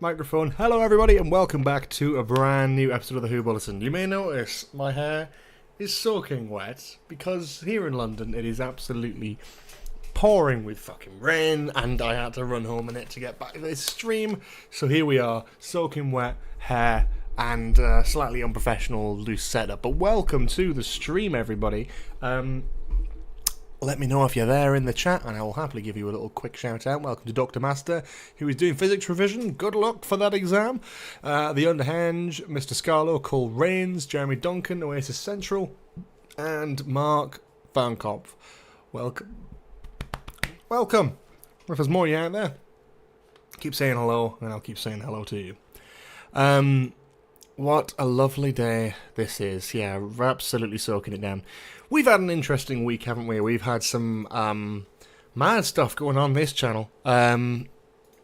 Microphone. Hello everybody and welcome back to a brand new episode of the WHO Bulletin. You may notice my hair is soaking wet because here in London it is absolutely pouring with fucking rain and I had to run home in it to get back to this stream. So here we are, soaking wet hair and slightly unprofessional loose setup. But welcome to the stream everybody. Let me know if you're there in the chat and I will happily give you a little quick shout out. Welcome to Dr. Master, who is doing physics revision. Good luck for that exam. The Underhenge, Mr. Scarlo, Cole Rains, Jeremy Duncan, Oasis Central, and Mark Farnkopf. Welcome. Welcome. If there's more of you out there, keep saying hello and I'll keep saying hello to you. What a lovely day this is. Yeah, we're absolutely soaking it down. We've had an interesting week, haven't we? We've had some mad stuff going on this channel.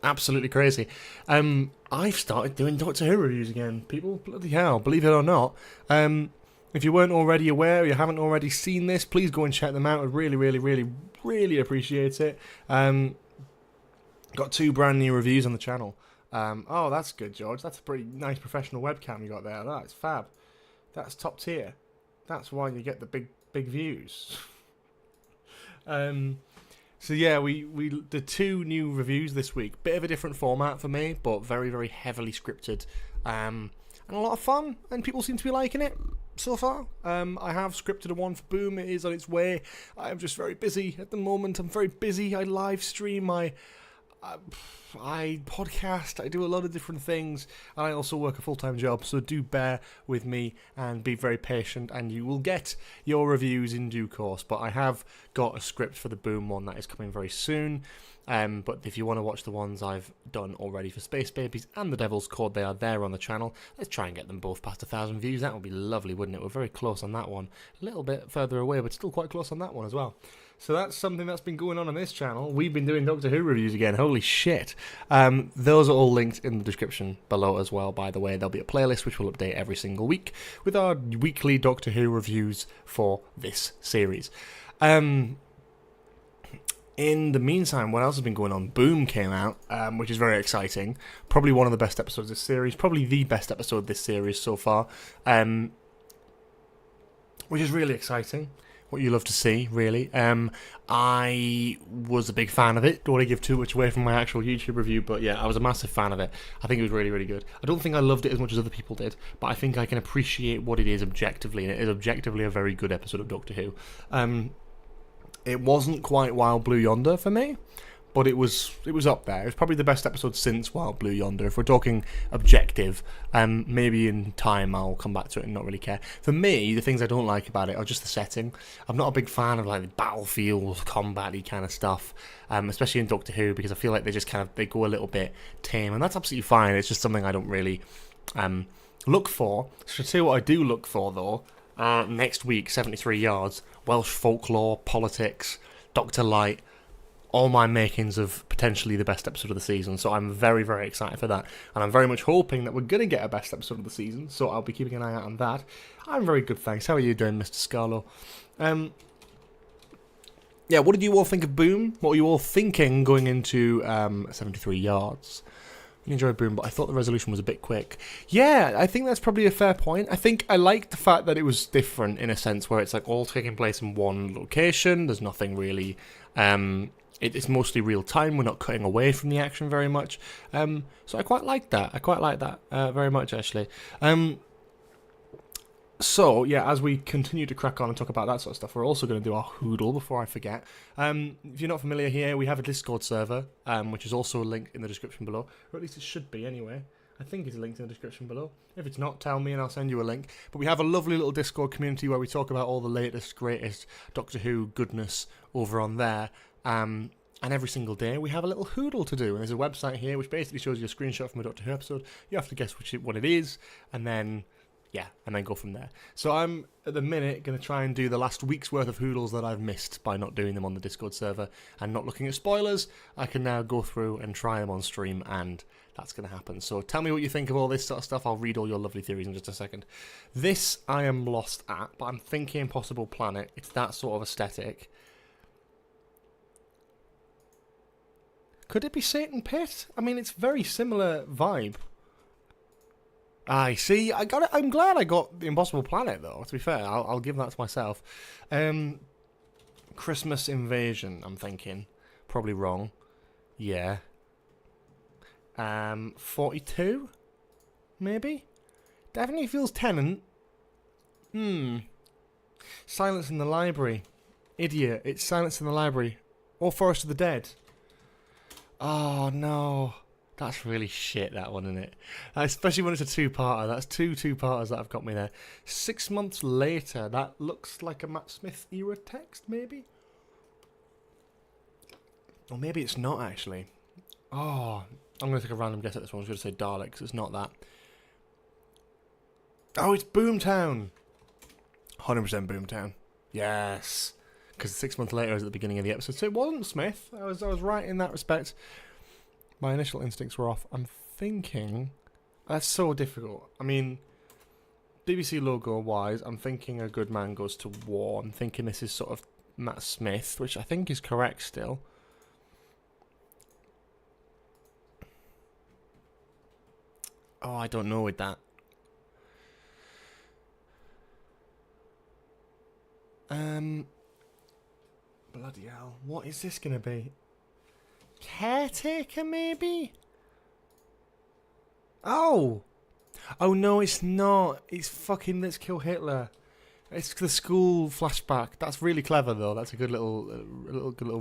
Absolutely crazy. I've started doing Doctor Who reviews again. People, bloody hell, believe it or not. If you weren't already aware, or you haven't already seen this, please go and check them out. I'd really appreciate it. Got 2 brand new reviews on the channel. Oh, that's good, George. That's a pretty nice professional webcam you got there. That's fab. That's top tier. That's why you get the big views. So yeah, we did 2 new reviews this week. Bit of a different format for me, but very heavily scripted. And a lot of fun, and people seem to be liking it so far. I have scripted a one for Boom. It is on its way. I am just very busy at the moment. I'm very busy. I live stream. I podcast, I do a lot of different things, and I also work a full-time job, so do bear with me and be very patient, and you will get your reviews in due course. But I have got a script for the Boom one that is coming very soon. But if you want to watch the ones I've done already for Space Babies and The Devil's Code, they are there on the channel. Let's try and get them both past 1,000 views. That would be lovely, wouldn't it? We're very close on that one. A little bit further away, but still quite close on that one as well. So that's something that's been going on this channel. We've been doing Doctor Who reviews again. Holy shit. Those are all linked in the description below as well, by the way. There'll be a playlist which will update every single week with our weekly Doctor Who reviews for this series. In the meantime, what else has been going on? Boom came out, which is very exciting. Probably one of the best episodes of this series. Probably the best episode of this series so far. Which is really exciting. What you love to see, really. I was a big fan of it. Don't want to give too much away from my actual YouTube review, but yeah, I was a massive fan of it. I think it was really good. I don't think I loved it as much as other people did, but I think I can appreciate what it is objectively, and it is objectively a very good episode of Doctor Who. It wasn't quite Wild Blue Yonder for me, but it was up there. It was probably the best episode since Wild Blue Yonder. If we're talking objective, maybe in time I'll come back to it and not really care. For me, the things I don't like about it are just the setting. I'm not a big fan of like the battlefield, combat-y kind of stuff, especially in Doctor Who, because I feel like they go a little bit tame, and that's absolutely fine. It's just something I don't really look for. So to tell you what I do look for though, next week, 73 Yards, Welsh folklore, politics, Dr. Light, all my makings of potentially the best episode of the season. So I'm very excited for that, and I'm very much hoping that we're going to get a best episode of the season, so I'll be keeping an eye out on that. I'm very good, thanks. How are you doing, Mr. Scarlo? Yeah, what did you all think of Boom? What were you all thinking going into 73 Yards? I enjoyed Boom, but I thought the resolution was a bit quick. Yeah, I think that's probably a fair point. I think I liked the fact that it was different in a sense where it's like all taking place in one location. There's nothing really... It's mostly real time. We're not cutting away from the action very much. So I quite like that. Very much, actually. So, yeah, as we continue to crack on and talk about that sort of stuff, we're also going to do our Hoodle before I forget. If you're not familiar here, we have a Discord server, which is also linked in the description below. Or at least it should be, anyway. I think it's linked in the description below. If it's not, tell me and I'll send you a link. But we have a lovely little Discord community where we talk about all the latest, greatest Doctor Who goodness over on there. And every single day we have a little Hoodle to do. And there's a website here which basically shows you a screenshot from a Doctor Who episode. You have to guess what it is, and then go from there. So I'm, at the minute, going to try and do the last week's worth of Hoodles that I've missed by not doing them on the Discord server and not looking at spoilers. I can now go through and try them on stream, and that's going to happen. So tell me what you think of all this sort of stuff. I'll read all your lovely theories in just a second. This I am lost at, but I'm thinking Impossible Planet. It's that sort of aesthetic. Could it be Satan Pit? I mean, it's very similar vibe. I see. I got it. I'm glad I got the Impossible Planet, though. To be fair, I'll give that to myself. Christmas Invasion. I'm thinking. Probably wrong. Yeah. 42? Maybe? Definitely feels Tenant. Silence in the Library. Idiot. It's Silence in the Library. Or Forest of the Dead. Oh, no. That's really shit, that one, isn't it? Especially when it's a two-parter. That's two-parters that have got me there. 6 months later. That looks like a Matt Smith era text, maybe? Or maybe it's not, actually. Oh, I'm going to take a random guess at this one. I'm going to say Daleks. It's not that. Oh, it's Boomtown. 100% Boomtown. Yes. Because 6 months later is at the beginning of the episode. So it wasn't Smith. I was right in that respect. My initial instincts were off. I'm thinking... That's so difficult. I mean, BBC logo-wise, I'm thinking A Good Man Goes to War. I'm thinking this is sort of Matt Smith, which I think is correct still. Oh, I don't know with that. Bloody hell. What is this going to be? Caretaker, maybe? Oh! Oh, no, it's not. It's fucking Let's Kill Hitler. It's the school flashback. That's really clever, though. That's a good little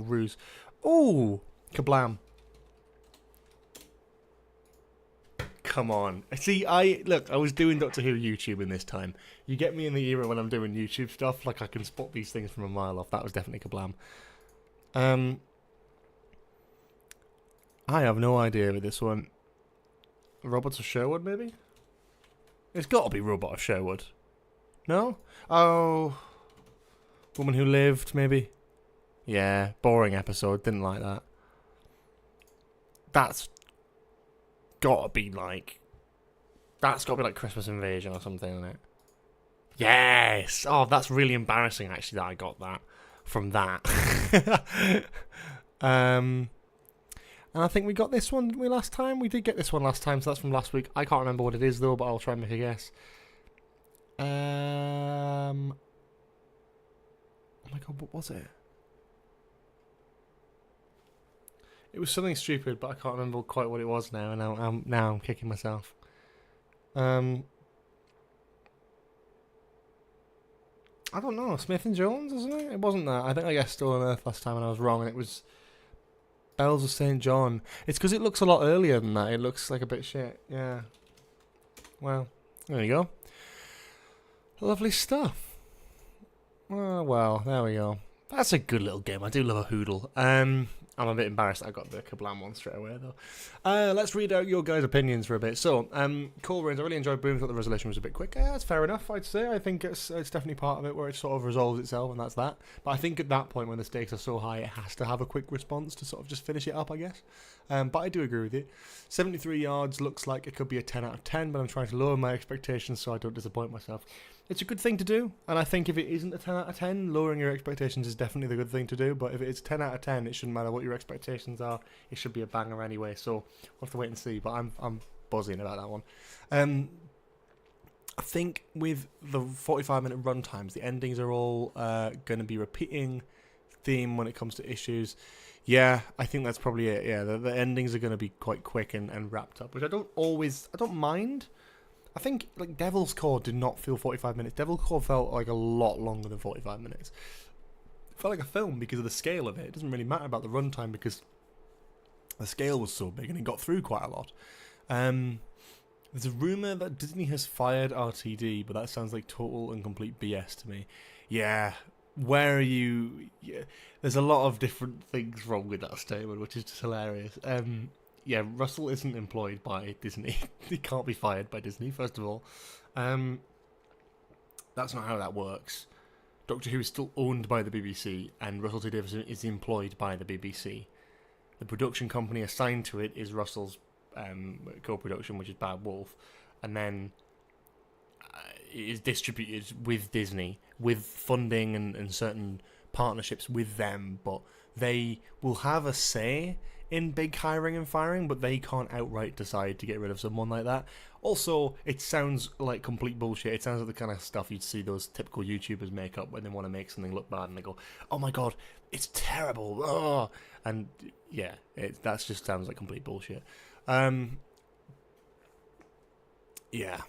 ruse. Oh! Kablam. Come on. See, I was doing Doctor Who YouTube in this time. You get me in the era when I'm doing YouTube stuff, like I can spot these things from a mile off. That was definitely Kablam. I have no idea with this one. Robots of Sherwood, maybe? It's got to be Robot of Sherwood. No? Oh. Woman Who Lived, maybe? Yeah, boring episode. Didn't like that. That's gotta be like... That's gotta be like Christmas Invasion or something, isn't it? Yes! Oh, that's really embarrassing, actually, that I got that from that. And I think we got this one, didn't we, last time? We did get this one last time, so that's from last week. I can't remember what it is, though, but I'll try and make a guess. Oh my god, what was it? It was something stupid, but I can't remember quite what it was now, and now I'm kicking myself. I don't know. Smith and Jones, isn't it? It wasn't that. I think I guessed Still on Earth last time, and I was wrong, and it was Bells of St. John. It's because it looks a lot earlier than that. It looks like a bit shit. Yeah. Well, there you go. Lovely stuff. Oh, well, there we go. That's a good little game. I do love a hoodle. I'm a bit embarrassed I got the Kablam one straight away, though. Let's read out your guys' opinions for a bit. So, Cool Rains, I really enjoyed Boom. Thought the resolution was a bit quick. Yeah, that's fair enough, I'd say. I think it's definitely part of it where it sort of resolves itself, and that's that. But I think at that point, when the stakes are so high, it has to have a quick response to sort of just finish it up, I guess. But I do agree with you. 73 yards looks like it could be a 10 out of 10, but I'm trying to lower my expectations so I don't disappoint myself. It's a good thing to do, and I think if it isn't a 10 out of 10, lowering your expectations is definitely the good thing to do, but if it's 10 out of 10, it shouldn't matter what your expectations are. It should be a banger anyway, so we'll have to wait and see, but I'm buzzing about that one. I think with the 45-minute run times, the endings are all going to be repeating theme when it comes to issues. Yeah, I think that's probably it. Yeah, the endings are going to be quite quick and wrapped up, which I don't mind. I think like Devil's Core did not feel 45 minutes. Devil's Core felt like a lot longer than 45 minutes. It felt like a film because of the scale of it. It doesn't really matter about the runtime because the scale was so big and it got through quite a lot. There's a rumour that Disney has fired RTD, but that sounds like total and complete BS to me. Yeah, where are you? Yeah, there's a lot of different things wrong with that statement, which is just hilarious. Yeah, Russell isn't employed by Disney. He can't be fired by Disney, first of all. That's not how that works. Doctor Who is still owned by the BBC, and Russell T Davies is employed by the BBC. The production company assigned to it is Russell's co-production, which is Bad Wolf, and then it is distributed with Disney, with funding and certain partnerships with them, but they will have a say in big hiring and firing, but they can't outright decide to get rid of someone like that. Also, it sounds like complete bullshit. It sounds like the kind of stuff you'd see those typical YouTubers make up when they want to make something look bad, and they go, "Oh my god, it's terrible!" Oh! And yeah, that just sounds like complete bullshit. Yeah.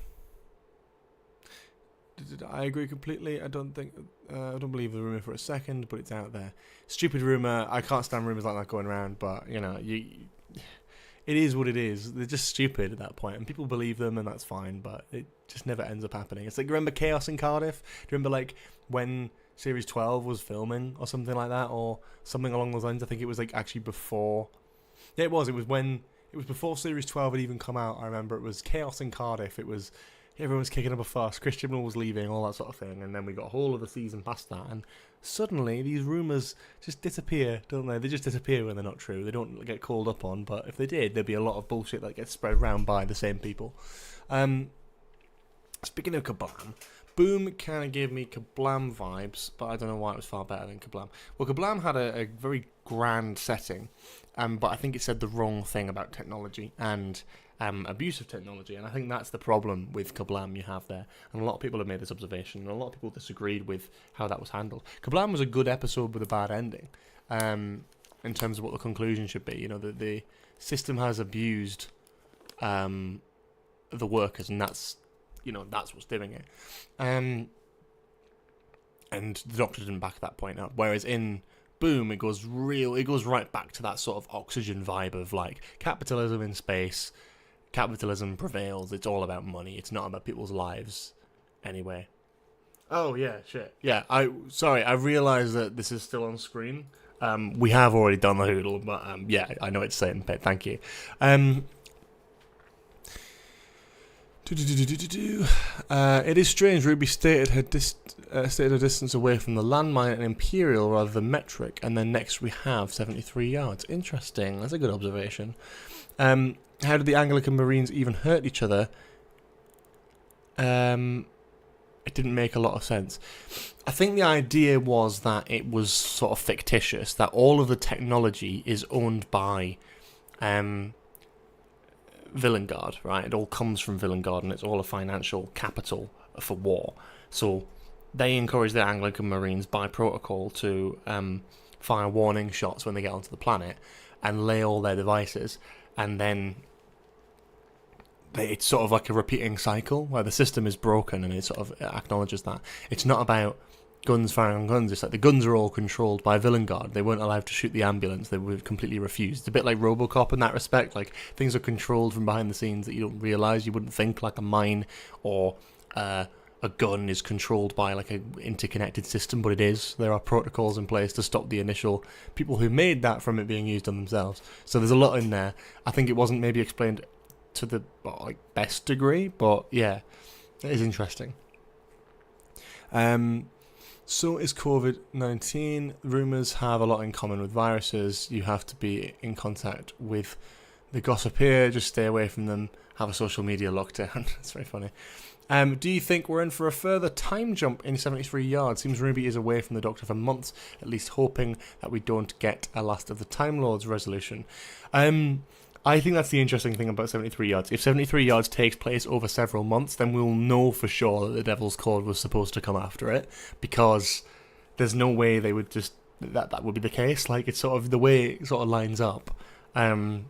I agree completely. I don't believe the rumor for a second, but it's out there. Stupid rumor. I can't stand rumors like that going around, but it is what it is. They're just stupid at that point, and people believe them, and that's fine, but it just never ends up happening. It's like, remember Chaos in Cardiff? Do you remember, like, when Series 12 was filming or something like that, or something along those lines? I think it was, like, actually before. Yeah, it was. It was before Series 12 had even come out. I remember it was Chaos in Cardiff. It was, everyone was kicking up a fuss. Christian was leaving, all that sort of thing, and then we got a whole of the season past that, and suddenly these rumours just disappear, don't they? They just disappear when they're not true. They don't get called up on, but if they did, there'd be a lot of bullshit that gets spread around by the same people. Speaking of Kablam, Boom kind of gave me Kablam vibes, but I don't know why it was far better than Kablam. Well, Kablam had a very grand setting, but I think it said the wrong thing about technology and abuse of technology, and I think that's the problem with Kablam you have there, and a lot of people have made this observation, and a lot of people disagreed with how that was handled. Kablam was a good episode with a bad ending, in terms of what the conclusion should be. The system has abused the workers, and that's what's doing it. And the Doctor didn't back that point up, whereas in Boom, it goes right back to that sort of Oxygen vibe of, like, capitalism in space. Capitalism prevails. It's all about money. It's not about people's lives anyway. Oh, yeah, shit. Yeah, I realised that this is still on screen. We have already done the hoodle, but yeah, I know it's saying, but thank you. It is strange. Ruby stated her distance away from the landmine and Imperial rather than metric, and then next we have 73 yards. Interesting. That's a good observation. How did the Anglican Marines even hurt each other? It didn't make a lot of sense. I think the idea was that it was sort of fictitious, that all of the technology is owned by Villengard, right? It all comes from Villengard, and it's all a financial capital for war. So they encourage the Anglican Marines by protocol to fire warning shots when they get onto the planet and lay all their devices, and then it's sort of like a repeating cycle where the system is broken, and it sort of acknowledges that. It's not about guns firing on guns. It's like the guns are all controlled by Villengard. They weren't allowed to shoot the ambulance. They were completely refused. It's a bit like RoboCop in that respect. Like, things are controlled from behind the scenes that you don't realise. You wouldn't think like a mine or a gun is controlled by like an interconnected system, but it is. There are protocols in place to stop the initial people who made that from it being used on themselves. So there's a lot in there. I think it wasn't maybe explained to the best degree, but yeah, it is interesting. So is COVID-19. Rumours have a lot in common with viruses. You have to be in contact with the gossip here. Just stay away from them. Have a social media lockdown. It's very funny. Do you think we're in for a further time jump in 73 yards? Seems Ruby is away from the Doctor for months, at least hoping that we don't get a Last of the Time Lords resolution. I think that's the interesting thing about 73 yards. If 73 yards takes place over several months, then we'll know for sure that the Devil's Cord was supposed to come after it, because there's no way they would just that would be the case. Like, it's sort of the way it sort of lines up. That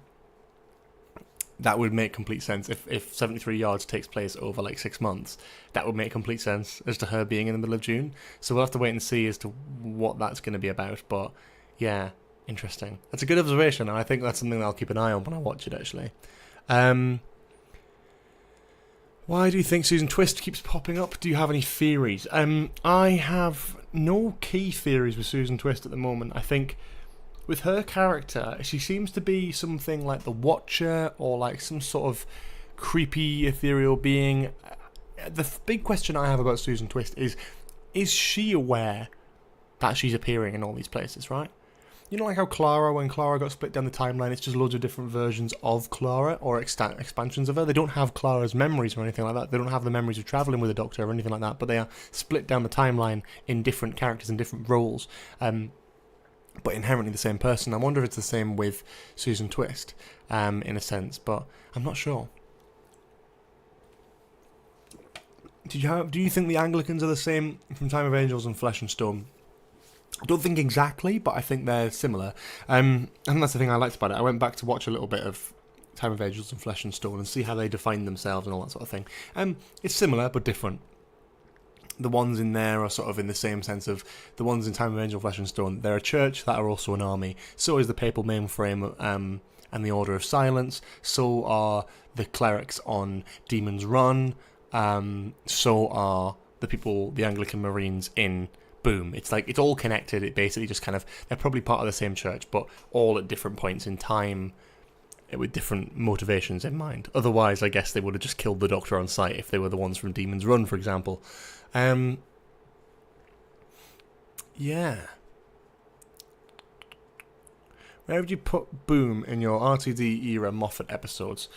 would make complete sense. If 73 yards takes place over like 6 months, that would make complete sense as to her being in the middle of June. So we'll have to wait and see as to what that's going to be about. But yeah, interesting. That's a good observation, and I think that's something that I'll keep an eye on when I watch it, actually. Why do you think Susan Twist keeps popping up? Do you have any theories? I have no key theories with Susan Twist at the moment. I think with her character, she seems to be something like the Watcher, or like some sort of creepy, ethereal being. The big question I have about Susan Twist is she aware that she's appearing in all these places, right? You know, like how Clara, when Clara got split down the timeline, it's just loads of different versions of Clara, or expansions of her. They don't have Clara's memories or anything like that. They don't have the memories of travelling with the Doctor or anything like that, but they are split down the timeline in different characters and different roles. but inherently the same person. I wonder if it's the same with Susan Twist, in a sense, but I'm not sure. Do you think the Anglicans are the same from Time of Angels and Flesh and Stone? I don't think exactly, but I think they're similar. And that's the thing I liked about it. I went back to watch a little bit of Time of Angels and Flesh and Stone and see how they define themselves and all that sort of thing. It's similar, but different. The ones in there are sort of in the same sense of the ones in Time of Angel, Flesh and Stone. They're a church that are also an army. So is the papal mainframe and the Order of Silence. So are the clerics on Demon's Run. So are the Anglican Marines in Boom. It's like, it's all connected. It basically just kind of, they're probably part of the same church, but all at different points in time with different motivations in mind. Otherwise, I guess they would have just killed the Doctor on sight if they were the ones from Demon's Run, for example. Yeah. Where would you put Boom in your RTD era Moffat episodes?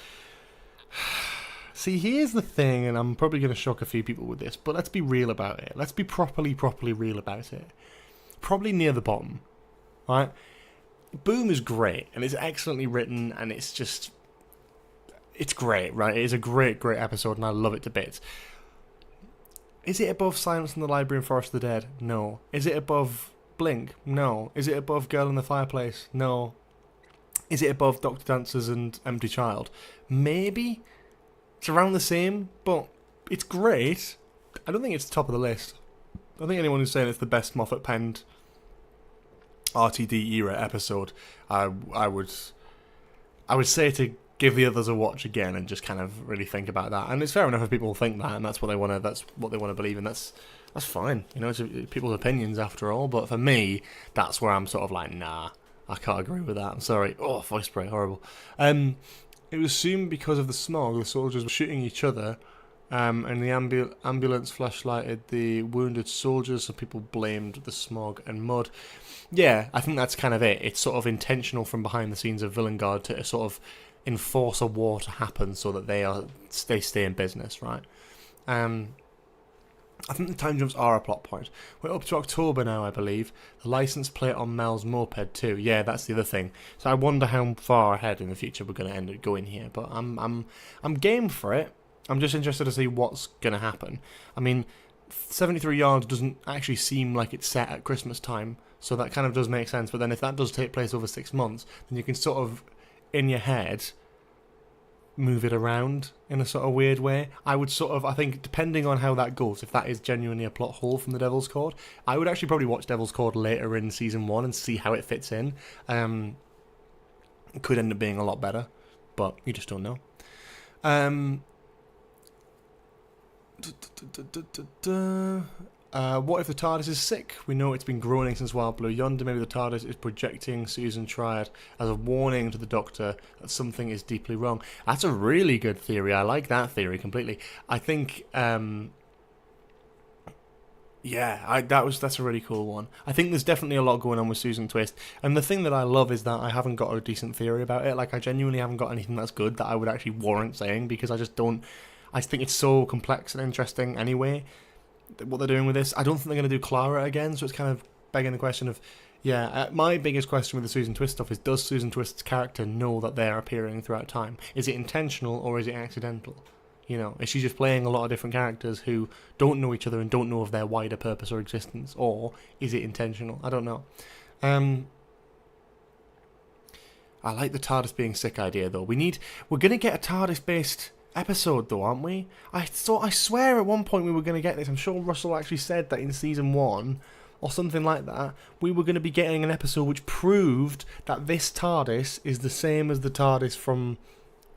See, here's the thing, and I'm probably going to shock a few people with this, but let's be real about it. Let's be properly real about it. Probably near the bottom, right? Boom is great, and it's excellently written, and it's great, right? It is a great episode, and I love it to bits. Is it above Silence in the Library and Forest of the Dead? No. Is it above Blink? No. Is it above Girl in the Fireplace? No. Is it above Doctor Dancers and Empty Child? Maybe. It's around the same, but it's great. I don't think it's top of the list. I think anyone who's saying it's the best Moffat penned RTD era episode, I would say to give the others a watch again and just kind of really think about that. And it's fair enough if people think that, and that's what they want to believe, and that's fine. You know, it's people's opinions after all. But for me, that's where I'm sort of like, nah, I can't agree with that. I'm sorry. Oh, voice spray, horrible. It was assumed because of the smog, the soldiers were shooting each other, and the ambulance flashlighted the wounded soldiers, so people blamed the smog and mud. Yeah, I think that's kind of it. It's sort of intentional from behind the scenes of Villain Guard to sort of enforce a war to happen so that they stay in business, right? I think the time jumps are a plot point. We're up to October now, I believe. The license plate on Mel's moped too. Yeah, that's the other thing. So I wonder how far ahead in the future we're going to end up going here. But I'm game for it. I'm just interested to see what's going to happen. I mean, 73 Yards doesn't actually seem like it's set at Christmas time, so that kind of does make sense. But then if that does take place over 6 months, then you can sort of, in your head, move it around in a sort of weird way. I think, depending on how that goes, if that is genuinely a plot hole from the Devil's Cord, I would actually probably watch Devil's Cord later in season 1 and see how it fits in. It could end up being a lot better, but you just don't know. What if the TARDIS is sick? We know it's been groaning since Wild Blue Yonder. Maybe the TARDIS is projecting Susan Triad as a warning to the Doctor that something is deeply wrong. That's a really good theory. I like that theory completely. I think, that's a really cool one. I think there's definitely a lot going on with Susan Twist, and the thing that I love is that I haven't got a decent theory about it. Like, I genuinely haven't got anything that's good that I would actually warrant saying, because I think it's so complex and interesting anyway, what they're doing with this. I don't think they're going to do Clara again, so it's kind of begging the question of, my biggest question with the Susan Twist stuff is, does Susan Twist's character know that they're appearing throughout time? Is it intentional or is it accidental? You know, is she just playing a lot of different characters who don't know each other and don't know of their wider purpose or existence, or is it intentional? I don't know. I like the TARDIS being sick idea though. We're going to get a TARDIS based episode though, aren't we? I swear at one point we were going to get this. I'm sure Russell actually said that in season 1 or something like that. We were going to be getting an episode which proved that this TARDIS is the same as the TARDIS from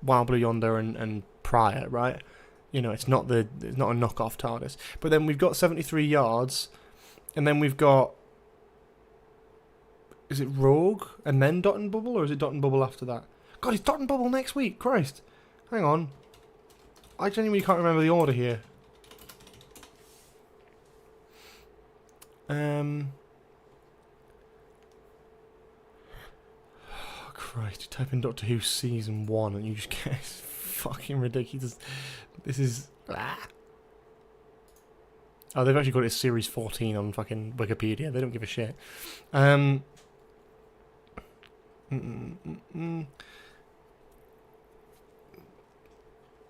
Wild Blue Yonder and prior, right? You know, it's not a knockoff TARDIS. But then we've got 73 Yards, and then we've got, is it Rogue and then Dot and Bubble, or is it Dot and Bubble after that? God, it's Dot and Bubble next week. Christ. Hang on. I genuinely can't remember the order here. Oh, Christ, you type in Doctor Who Season 1 and you just get... It's fucking ridiculous. This is... Oh, they've actually got it as Series 14 on fucking Wikipedia. They don't give a shit.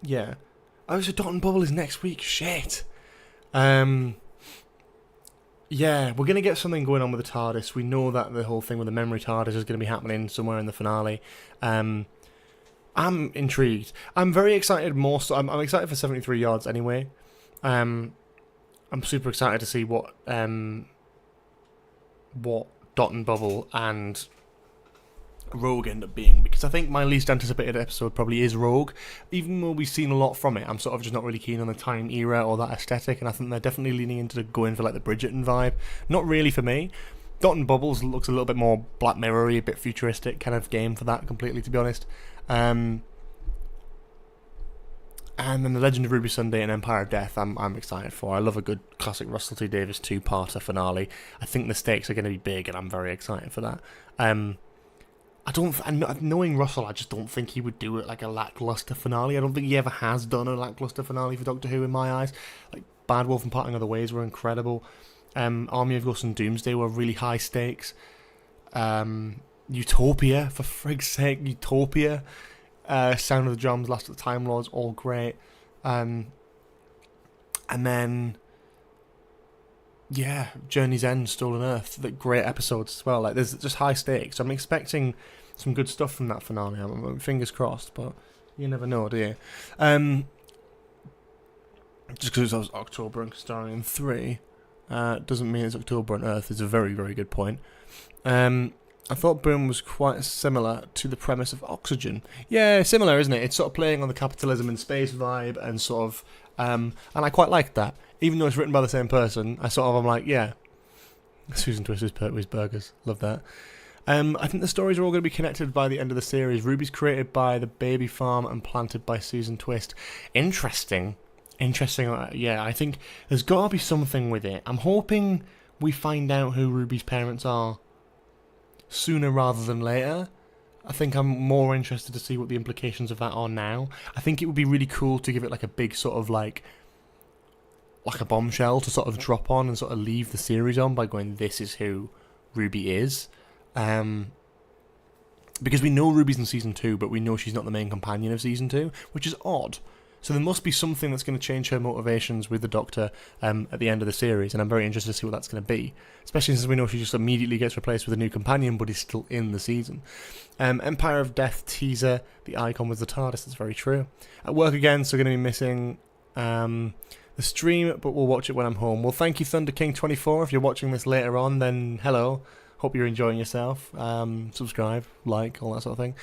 Yeah. Oh, so Dot and Bubble is next week. Shit. Yeah, we're going to get something going on with the TARDIS. We know that the whole thing with the memory TARDIS is going to be happening somewhere in the finale. I'm intrigued. I'm very excited more so. I'm excited for 73 Yards anyway. I'm super excited to see what Dot and Bubble and Rogue end up being, because I think my least anticipated episode probably is Rogue. Even though we've seen a lot from it, I'm sort of just not really keen on the time era or that aesthetic, and I think they're definitely leaning into going for like the Bridgerton vibe. Not really for me. Dot and Bubbles looks a little bit more Black Mirror-y, a bit futuristic kind of game for that completely, to be honest. And then The Legend of Ruby Sunday and Empire of Death, I'm excited for. I love a good classic Russell T Davies two-parter finale. I think the stakes are going to be big, and I'm very excited for that. Knowing Russell, I just don't think he would do it like a lackluster finale. I don't think he ever has done a lackluster finale for Doctor Who in my eyes. Like Bad Wolf and Parting Other Ways were incredible. Army of Ghosts and Doomsday were really high stakes. Utopia, for frig's sake, Utopia. Sound of the Drums, Last of the Time Lords, all great. And then, yeah, Journey's End, Stolen Earth, the great episodes as well. Like, there's just high stakes. I'm expecting some good stuff from that finale. I'm fingers crossed, but you never know, do you? Just because it was October and Castarian 3 doesn't mean it's October on Earth. Is a very, very good point. I thought Boom was quite similar to the premise of Oxygen. Yeah, similar, isn't it? It's sort of playing on the capitalism in space vibe and sort of... and I quite liked that. Even though it's written by the same person, I'm like, yeah. Susan Twister's Pertwee's Burgers. Love that. I think the stories are all going to be connected by the end of the series. Ruby's created by the baby farm and planted by Susan Twist. Interesting. Yeah, I think there's got to be something with it. I'm hoping we find out who Ruby's parents are sooner rather than later. I think I'm more interested to see what the implications of that are now. I think it would be really cool to give it like a big sort of like a bombshell to sort of drop on and sort of leave the series on by going, this is who Ruby is. Because we know Ruby's in Season 2, but we know she's not the main companion of Season 2, which is odd. So there must be something that's going to change her motivations with the Doctor at the end of the series, and I'm very interested to see what that's going to be. Especially since we know she just immediately gets replaced with a new companion, but is still in the season. Empire of Death teaser, the icon was the TARDIS, that's very true. At work again, so going to be missing the stream, but we'll watch it when I'm home. Well, thank you, Thunder King 24. If you're watching this later on, then hello. Hope you're enjoying yourself. Subscribe, like, all that sort of thing.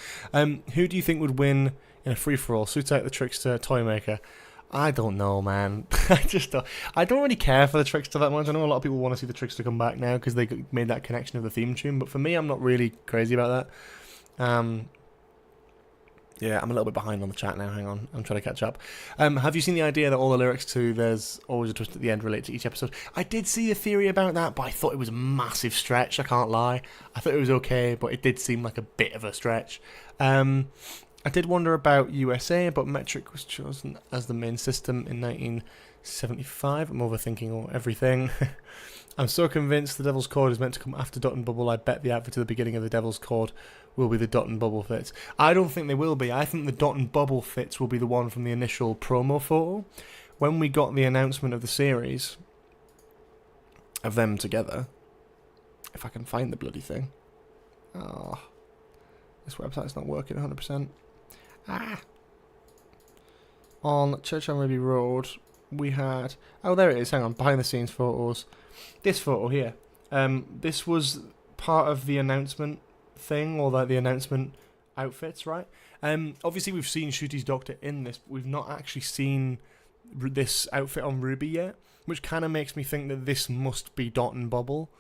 Who do you think would win in a free-for-all? Suitek, the Trickster, Toymaker? I don't know, man. I don't really care for the Trickster that much. I know a lot of people want to see the Trickster come back now because they made that connection of the theme tune, but for me, I'm not really crazy about that. Yeah, I'm a little bit behind on the chat now. Hang on, I'm trying to catch up. Have you seen the idea that all the lyrics to There's Always a Twist at the End relate to each episode? I did see a theory about that, but I thought it was a massive stretch, I can't lie. I thought it was okay, but it did seem like a bit of a stretch. I did wonder about USA, but metric was chosen as the main system in 1975. I'm overthinking everything. I'm so convinced the Devil's Cord is meant to come after Dot and Bubble. I bet the outfit to the beginning of the Devil's Cord will be the Dot and Bubble fits. I don't think they will be. I think the Dot and Bubble fits will be the one from the initial promo photo. When we got the announcement of the series, of them together, if I can find the bloody thing. Oh, this website's not working 100%. On Church on Ruby Road, we had... Oh, there it is. Hang on. Behind the scenes photos. This photo here. This was part of the announcement thing, or the announcement outfits, right? Obviously, we've seen Shooty's Doctor in this. We've not actually seen this outfit on Ruby yet, which kind of makes me think that this must be Dot and Bubble.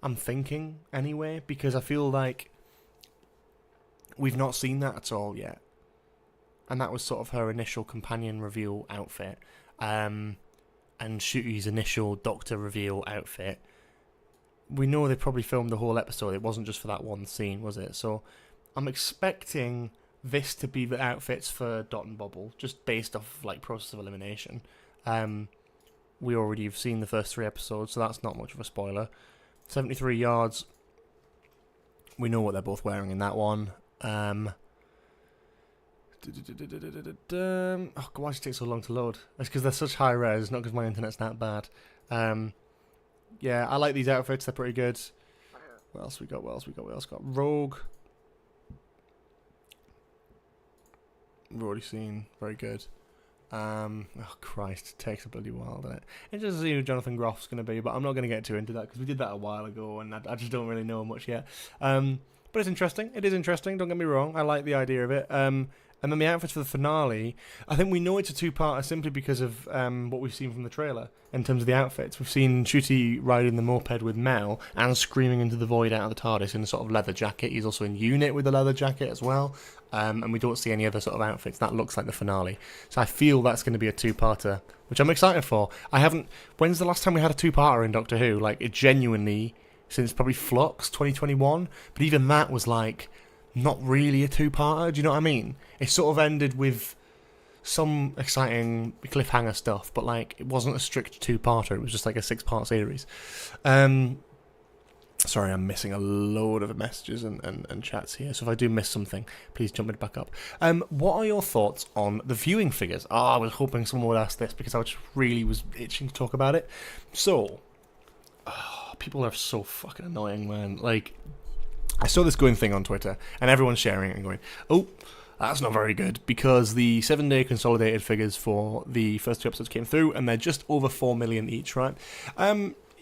I'm thinking, anyway, because I feel like we've not seen that at all yet. And that was sort of her initial companion reveal outfit. And Shooty's initial Doctor reveal outfit. We know they probably filmed the whole episode. It wasn't just for that one scene, was it? So I'm expecting this to be the outfits for Dot and Bubble, just based off like process of elimination. We already have seen the first 3 episodes, so that's not much of a spoiler. 73 Yards We know what they're both wearing in that one. Oh, God, why does it take so long to load? It's because they're such high res, not because my internet's that bad. Yeah, I like these outfits. They're pretty good. What else we got? What else we got? We also got Rogue. We've already seen. Very good. Oh, Christ. It takes a bloody while, doesn't it? It's just to see who Jonathan Groff's going to be, but I'm not going to get too into that because we did that a while ago and I just don't really know much yet. But it's interesting. It is interesting. Don't get me wrong. I like the idea of it. And then the outfits for the finale, I think we know it's a two-parter simply because of what we've seen from the trailer in terms of the outfits. We've seen Ncuti riding the moped with Mel and screaming into the void out of the TARDIS in a sort of leather jacket. He's also in Unit with a leather jacket as well. And we don't see any other sort of outfits. That looks like the finale. So I feel that's going to be a two-parter, which I'm excited for. When's the last time we had a two-parter in Doctor Who? Like, it genuinely, since probably Flux 2021. But even that was like, not really a two-parter, do you know what I mean? It sort of ended with some exciting cliffhanger stuff, but like it wasn't a strict two-parter, it was just like a 6-part series. Sorry, I'm missing a load of messages and chats here, so if I do miss something, please jump it back up. What are your thoughts on the viewing figures? I was hoping someone would ask this because I just really was itching to talk about it. So, people are so fucking annoying, man. Like, I saw this going thing on Twitter, and everyone's sharing it and going, oh, that's not very good, because the 7-day consolidated figures for the first 2 episodes came through, and they're just over 4 million each, right?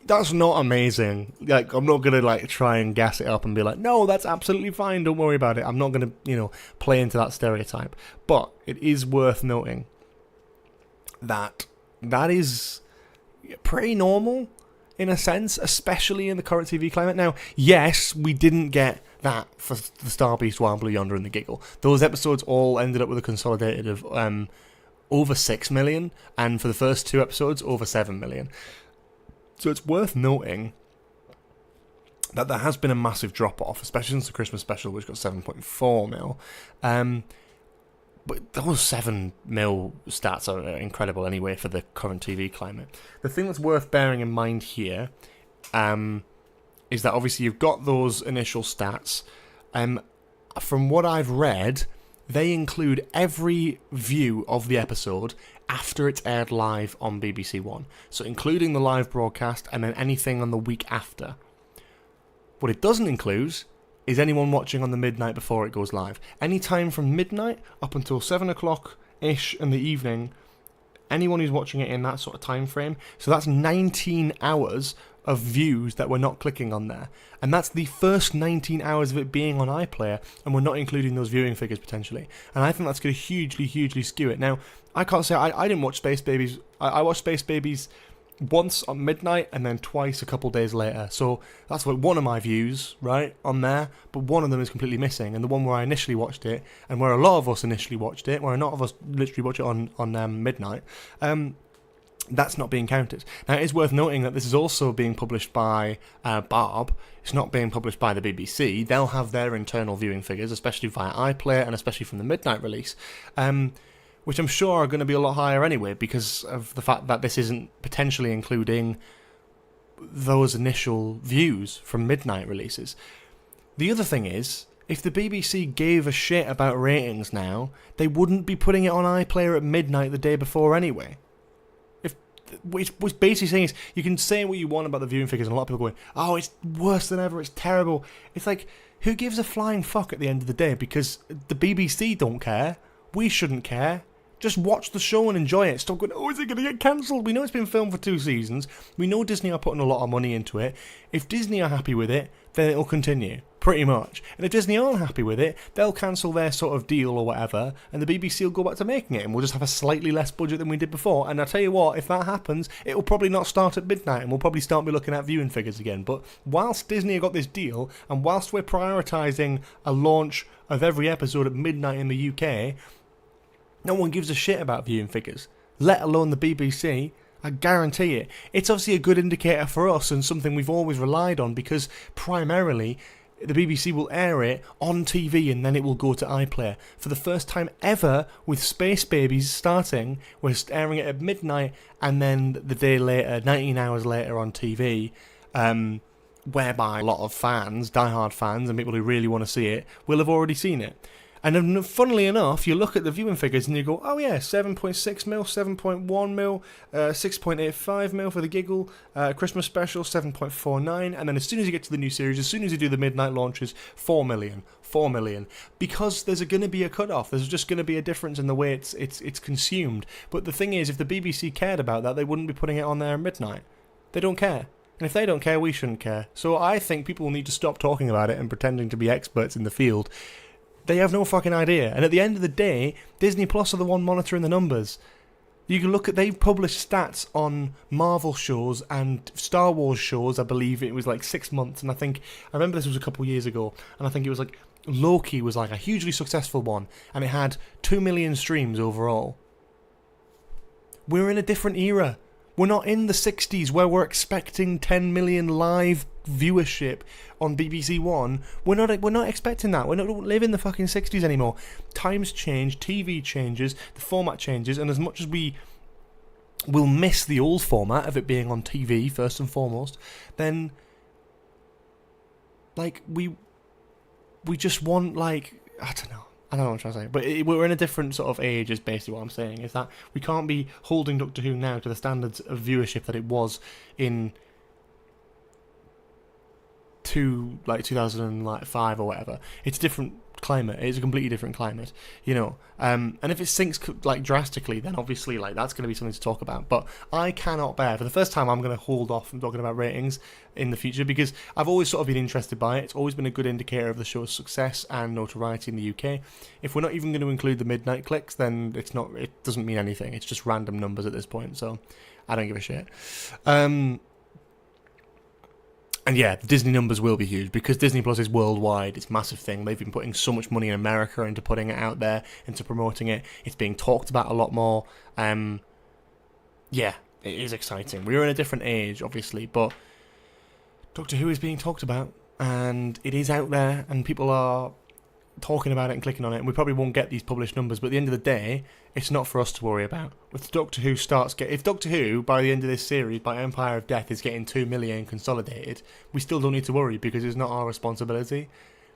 That's not amazing. Like, I'm not going to, like, try and gas it up and be like, no, that's absolutely fine, don't worry about it. I'm not going to, play into that stereotype. But it is worth noting that that is pretty normal, in a sense, especially in the current TV climate. Now, yes, we didn't get that for the Star Beast, Wild Blue Yonder, and the Giggle. Those episodes all ended up with a consolidated of over 6 million, and for the first 2 episodes, over 7 million. So it's worth noting that there has been a massive drop-off, especially since the Christmas special, which got 7.4 mil. But those 7 mil stats are incredible anyway for the current TV climate. The thing that's worth bearing in mind here is that obviously you've got those initial stats. From what I've read, they include every view of the episode after it's aired live on BBC One. So including the live broadcast and then anything on the week after. What it doesn't include is anyone watching on the midnight before it goes live. Any time from midnight up until 7 o'clock-ish in the evening, anyone who's watching it in that sort of time frame. So that's 19 hours of views that we're not clicking on there. And that's the first 19 hours of it being on iPlayer, and we're not including those viewing figures potentially. And I think that's going to hugely, hugely skew it. Now, I can't say I didn't watch Space Babies. I watched Space Babies once on midnight and then twice a couple days later. So that's like one of my views, right, on there, but one of them is completely missing. And the one where I initially watched it, and where a lot of us initially watched it, where a lot of us literally watch it on midnight, that's not being counted. Now, it is worth noting that this is also being published by Barb. It's not being published by the BBC. They'll have their internal viewing figures, especially via iPlayer and especially from the midnight release, which I'm sure are going to be a lot higher anyway because of the fact that this isn't potentially including those initial views from midnight releases. The other thing is, if the BBC gave a shit about ratings now, they wouldn't be putting it on iPlayer at midnight the day before anyway. What's basically saying is, you can say what you want about the viewing figures, and a lot of people going, oh, it's worse than ever, it's terrible. It's like, who gives a flying fuck at the end of the day? Because the BBC don't care. We shouldn't care. Just watch the show and enjoy it. Stop going, oh, is it going to get cancelled? We know it's been filmed for 2 seasons. We know Disney are putting a lot of money into it. If Disney are happy with it, then it'll continue. Pretty much. And if Disney aren't happy with it, they'll cancel their sort of deal or whatever, and the BBC will go back to making it, and we'll just have a slightly less budget than we did before. And I'll tell you what, if that happens, it'll probably not start at midnight, and we'll probably start by looking at viewing figures again. But whilst Disney have got this deal, and whilst we're prioritising a launch of every episode at midnight in the UK, no one gives a shit about viewing figures, let alone the BBC. I guarantee it. It's obviously a good indicator for us and something we've always relied on, because primarily the BBC will air it on TV and then it will go to iPlayer. For the first time ever with Space Babies starting, we're airing it at midnight and then the day later, 19 hours later on TV, whereby a lot of fans, diehard fans, and people who really want to see it will have already seen it. And then, funnily enough, you look at the viewing figures and you go, oh yeah, 7.6 mil, 7.1 mil, 6.85 mil for the giggle, Christmas special, 7.49, and then as soon as you get to the new series, as soon as you do the midnight launches, 4 million. 4 million. Because there's going to be a cut-off. There's just going to be a difference in the way it's consumed. But the thing is, if the BBC cared about that, they wouldn't be putting it on there at midnight. They don't care. And if they don't care, we shouldn't care. So I think people need to stop talking about it and pretending to be experts in the field. They have no fucking idea. And at the end of the day, Disney Plus are the one monitoring the numbers. You can look at, they've published stats on Marvel shows and Star Wars shows. I believe it was like 6 months. And I remember this was a couple of years ago. And I think it was like, Loki was like a hugely successful one. And it had 2 million streams overall. We're in a different era. We're not in the 60s where we're expecting 10 million live viewership on BBC One. We're not expecting that. We don't live in the fucking 60s anymore. Times change, TV changes, the format changes, and as much as we will miss the old format of it being on TV first and foremost, then like we just want, like, I don't know what I'm trying to say, but we're in a different sort of age is basically what I'm saying, is that we can't be holding Doctor Who now to the standards of viewership that it was in 2005 or whatever. It's a different climate. It's a completely different climate, you know. And if it sinks like drastically, then obviously like that's going to be something to talk about. But I cannot bear, for the first time, I'm going to hold off from talking about ratings in the future because I've always sort of been interested by it. It's always been a good indicator of the show's success and notoriety in the UK. If we're not even going to include the midnight clicks, then it doesn't mean anything. It's just random numbers at this point. So I don't give a shit. And yeah, the Disney numbers will be huge because Disney Plus is worldwide. It's a massive thing. They've been putting so much money in America into putting it out there, into promoting it. It's being talked about a lot more. Yeah, it is exciting. We're in a different age, obviously, but Doctor Who is being talked about, and it is out there, and people are talking about it and clicking on it, and we probably won't get these published numbers, but at the end of the day, it's not for us to worry about. If Doctor Who if Doctor Who, by the end of this series, by Empire of Death, is getting 2 million consolidated, we still don't need to worry because it's not our responsibility.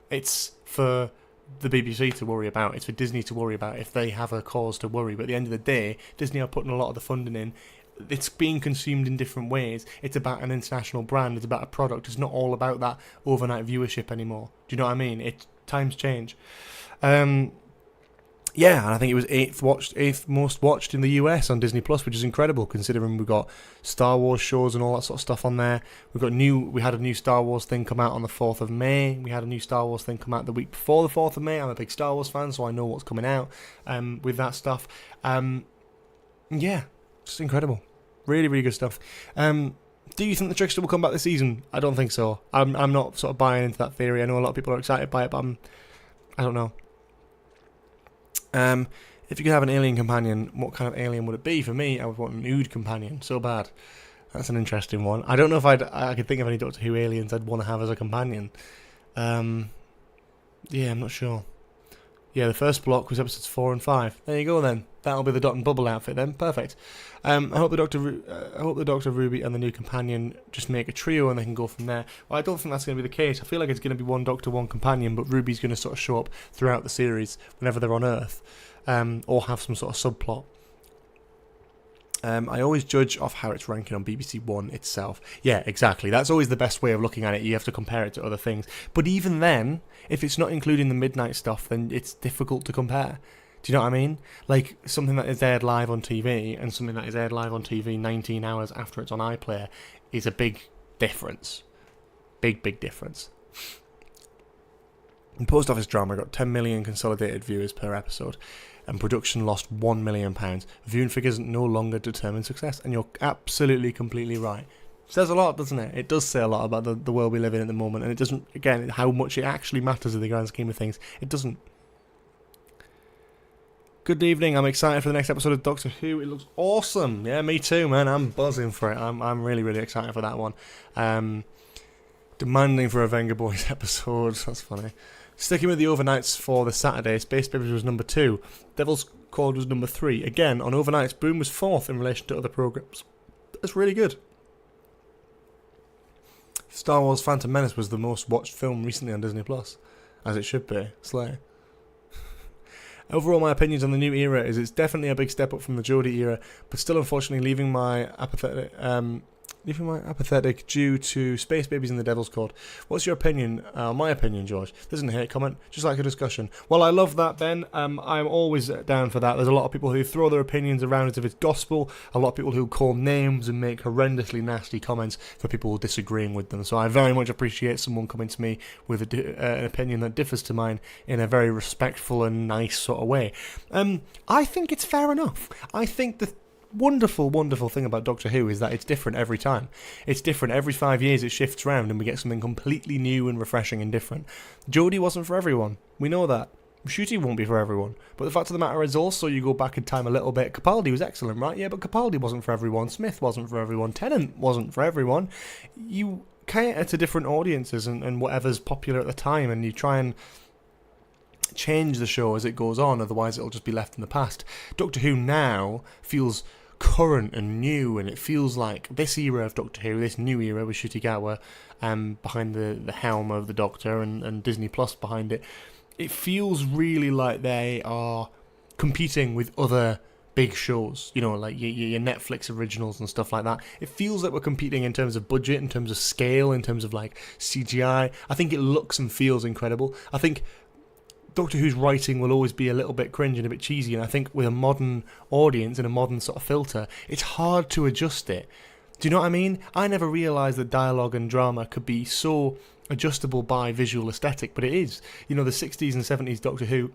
It's for the BBC to worry about. It's for Disney to worry about if they have a cause to worry. But at the end of the day, Disney are putting a lot of the funding in. It's being consumed in different ways. It's about an international brand. It's about a product. It's not all about that overnight viewership anymore. Do you know what I mean? Times change. Yeah, and I think it was eighth most watched in the US on Disney Plus, which is incredible considering we've got Star Wars shows and all that sort of stuff on there. We had a new Star Wars thing come out on the 4th of May. We had a new Star Wars thing come out the week before the 4th of May. I'm a big Star Wars fan, so I know what's coming out with that stuff. Yeah, it's incredible. Really, really good stuff. Do you think the Trickster will come back this season? I don't think so. I'm not sort of buying into that theory. I know a lot of people are excited by it, but I don't know. If you could have an alien companion, what kind of alien would it be? For me, I would want a nude companion. So bad. That's an interesting one. I don't know if I could think of any Doctor Who aliens I'd want to have as a companion. Yeah, I'm not sure. Yeah, the first block was episodes 4 and 5. There you go then. That'll be the Dot and Bubble outfit then. Perfect. I hope the Doctor Ruby and the new companion just make a trio and they can go from there. Well, I don't think that's going to be the case. I feel like it's going to be one Doctor, one companion, but Ruby's going to sort of show up throughout the series whenever they're on Earth, or have some sort of subplot. I always judge off how it's ranking on BBC One itself. Yeah, exactly. That's always the best way of looking at it. You have to compare it to other things. But even then, if it's not including the midnight stuff, then it's difficult to compare. Do you know what I mean? Like, something that is aired live on TV and something that is aired live on TV 19 hours after it's on iPlayer is a big difference. Big, big difference. And Post Office Drama got 10 million consolidated viewers per episode, and production lost £1 million. Viewing figures no longer determine success, and you're absolutely, completely right. It says a lot, doesn't it? It does say a lot about the world we live in at the moment, and it doesn't, again, how much it actually matters in the grand scheme of things. It doesn't. Good evening, I'm excited for the next episode of Doctor Who. It looks awesome. Yeah, me too, man. I'm buzzing for it. I'm really, really excited for that one. Demanding for a Venga Boys episode. That's funny. Sticking with the overnights for the Saturday, Space Babies was number 2. Devil's Code was number 3. Again, on overnights, Boom was 4th in relation to other programmes. That's really good. Star Wars Phantom Menace was the most watched film recently on Disney Plus, as it should be. Slay. Overall, my opinions on the new era is it's definitely a big step up from the Jodie era, but still, unfortunately, leaving my apathetic due to Space Babies and the Devil's Code. What's your opinion? My opinion, George. This isn't a hate comment, just like a discussion. Well, I love that, Ben. I'm always down for that. There's a lot of people who throw their opinions around as if it's gospel. A lot of people who call names and make horrendously nasty comments for people disagreeing with them. So I very much appreciate someone coming to me with an opinion that differs to mine in a very respectful and nice sort of way. I think it's fair enough. I think the wonderful thing about Doctor Who is that it's different every time. It's different every 5 years. It shifts around and we get something completely new and refreshing and different. Jodie wasn't for everyone. We know that. Ncuti won't be for everyone. But the fact of the matter is also, you go back in time a little bit, Capaldi was excellent, right? Yeah, but Capaldi wasn't for everyone. Smith wasn't for everyone. Tennant wasn't for everyone. You cater to different audiences and whatever's popular at the time, and you try and change the show as it goes on, otherwise it'll just be left in the past. Doctor Who now feels current and new, and it feels like this era of Doctor Who, this new era with Ncuti Gatwa behind the helm of the Doctor and Disney Plus behind it, it feels really like they are competing with other big shows, you know, like your Netflix originals and stuff like that. It feels like we're competing in terms of budget, in terms of scale, in terms of like CGI. I think it looks and feels incredible. I think Doctor Who's writing will always be a little bit cringe and a bit cheesy, and I think with a modern audience and a modern sort of filter, it's hard to adjust it. Do you know what I mean? I never realised that dialogue and drama could be so adjustable by visual aesthetic, but it is. You know, the 60s and 70s Doctor Who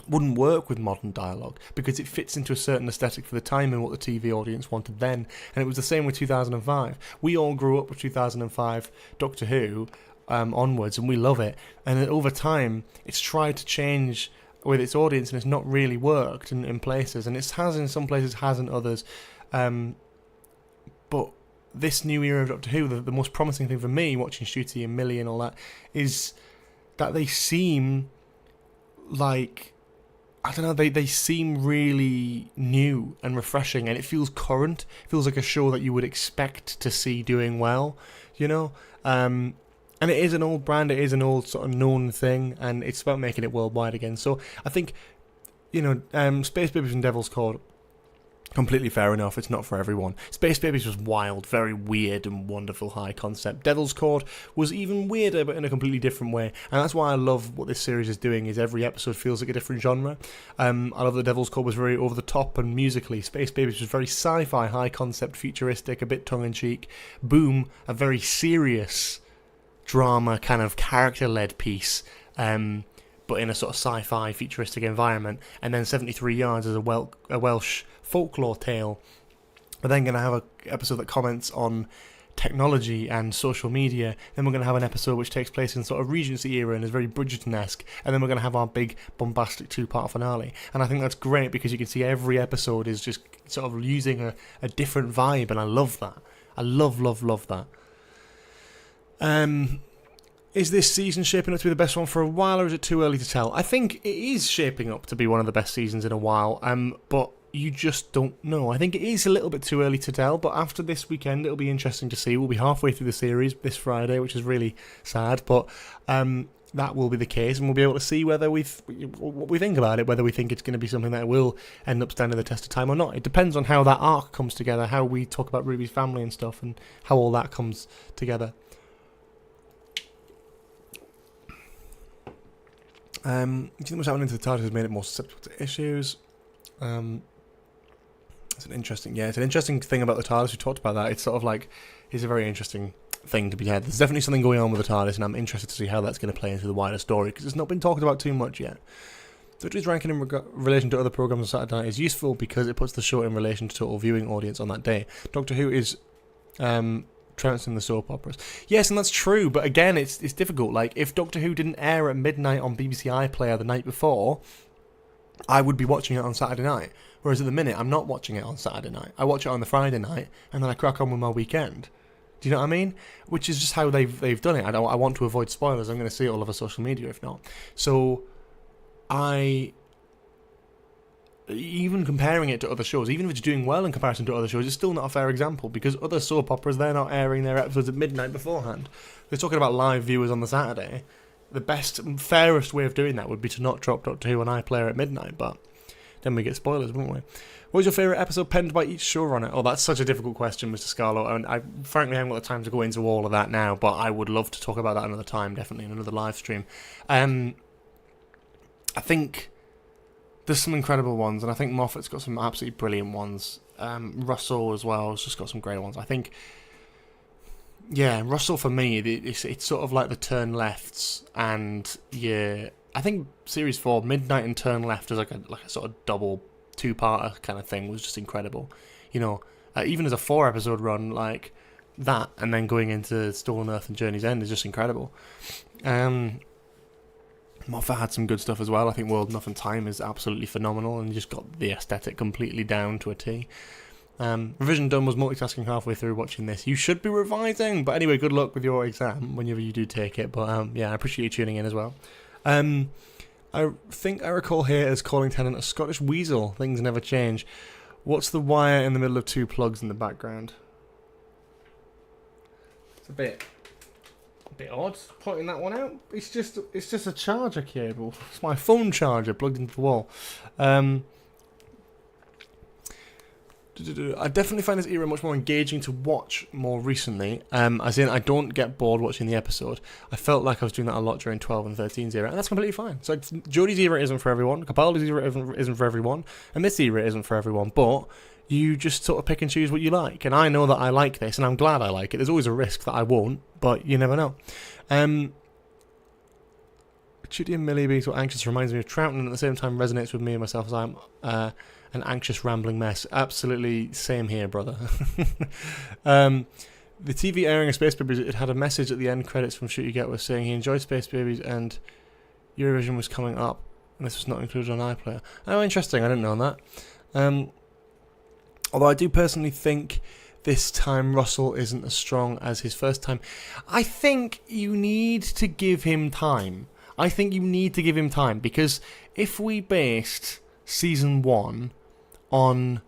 wouldn't work with modern dialogue because it fits into a certain aesthetic for the time and what the TV audience wanted then. And it was the same with 2005. We all grew up with 2005 Doctor Who onwards, and we love it. And over time, it's tried to change with its audience, and it's not really worked in places. And it has in some places, has in others. But this new era of Doctor Who, the most promising thing for me, watching Ncuti and Millie and all that, is that they seem like, I don't know, they seem really new and refreshing, and it feels current. It feels like a show that you would expect to see doing well, you know? And it is an old brand, it is an old sort of known thing, and it's about making it worldwide again. So I think, you know, Space Babies and Devil's Code, completely fair enough, it's not for everyone. Space Babies was wild, very weird and wonderful high concept. Devil's Code was even weirder, but in a completely different way. And that's why I love what this series is doing, is every episode feels like a different genre. I love that Devil's Code was very over the top and musically. Space Babies was very sci-fi, high concept, futuristic, a bit tongue-in-cheek. Boom, a very serious drama kind of character-led piece, but in a sort of sci-fi futuristic environment. And then 73 Yards is a Welsh folklore tale. We're then going to have an episode that comments on technology and social media. Then we're going to have an episode which takes place in sort of Regency era and is very Bridgerton-esque. And then we're going to have our big bombastic two-part finale. And I think that's great because you can see every episode is just sort of using a different vibe, and I love that. I love that. Is this season shaping up to be the best one for a while, or is it too early to tell? I think it is shaping up to be one of the best seasons in a while, but you just don't know. I think it is a little bit too early to tell, but after this weekend it'll be interesting to see. We'll be halfway through the series this Friday, which is really sad, but that will be the case, and we'll be able to see whether what we think about it, whether we think it's going to be something that will end up standing the test of time or not. It depends on how that arc comes together, how we talk about Ruby's family and stuff, and how all that comes together. Do you think what's happening to the TARDIS has made it more susceptible to issues? It's an interesting thing about the TARDIS. We talked about that. It's sort of like, it's a very interesting thing to be had. There's definitely something going on with the TARDIS, and I'm interested to see how that's going to play into the wider story, because it's not been talked about too much yet. Doctor's ranking in relation to other programmes on Saturday night is useful because it puts the show in relation to total viewing audience on that day. Doctor Who is trouncing the soap operas. Yes, and that's true, but again, it's difficult. Like, if Doctor Who didn't air at midnight on BBC iPlayer the night before, I would be watching it on Saturday night. Whereas at the minute, I'm not watching it on Saturday night. I watch it on the Friday night, and then I crack on with my weekend. Do you know what I mean? Which is just how they've done it. I want to avoid spoilers. I'm going to see it all over social media if not. So I even comparing it to other shows, even if it's doing well in comparison to other shows, it's still not a fair example, because other soap operas, they're not airing their episodes at midnight beforehand. They're talking about live viewers on the Saturday. The best, fairest way of doing that would be to not drop Doctor Who on iPlayer at midnight, but then we get spoilers, won't we? What was your favourite episode penned by each showrunner? Oh, that's such a difficult question, Mr. Scarlo, and I frankly haven't got the time to go into all of that now, but I would love to talk about that another time, definitely in another live stream. I think there's some incredible ones, and I think Moffat's got some absolutely brilliant ones. Russell as well has just got some great ones. I think, yeah, Russell for me, it's sort of like the turn lefts, and yeah, I think Series 4, Midnight and Turn Left, is like a sort of double two-parter kind of thing, was just incredible. You know, even as a 4-episode run like that, and then going into Stolen Earth and Journey's End is just incredible. Moffat had some good stuff as well. I think World Enough and Time is absolutely phenomenal, and just got the aesthetic completely down to a T. Revision done was multitasking halfway through watching this. You should be revising, but anyway, good luck with your exam whenever you do take it. But yeah, I appreciate you tuning in as well. I think I recall here as calling Tennant a Scottish weasel. Things never change. What's the wire in the middle of 2 plugs in the background? It's a bit odd pointing that one out. It's just a charger cable. It's my phone charger plugged into the wall. I definitely find this era much more engaging to watch more recently, as in I don't get bored watching the episode. I felt like I was doing that a lot during 12 and 13's era, and that's completely fine. So Jodie's era isn't for everyone, Capaldi's era isn't for everyone, and this era isn't for everyone, but you just sort of pick and choose what you like, and I know that I like this, and I'm glad I like it. There's always a risk that I won't, but you never know. Chitty and Millie being so anxious reminds me of Troughton, and at the same time resonates with me and myself as I'm an anxious rambling mess. Absolutely same here, brother. The TV airing of Space Babies, it had a message at the end credits from Shoot You Get was saying he enjoyed Space Babies and Eurovision was coming up, and this was not included on iPlayer. Oh, interesting, I didn't know that. Although I do personally think this time Russell isn't as strong as his first time. I think you need to give him time. Because if we based Season 1 on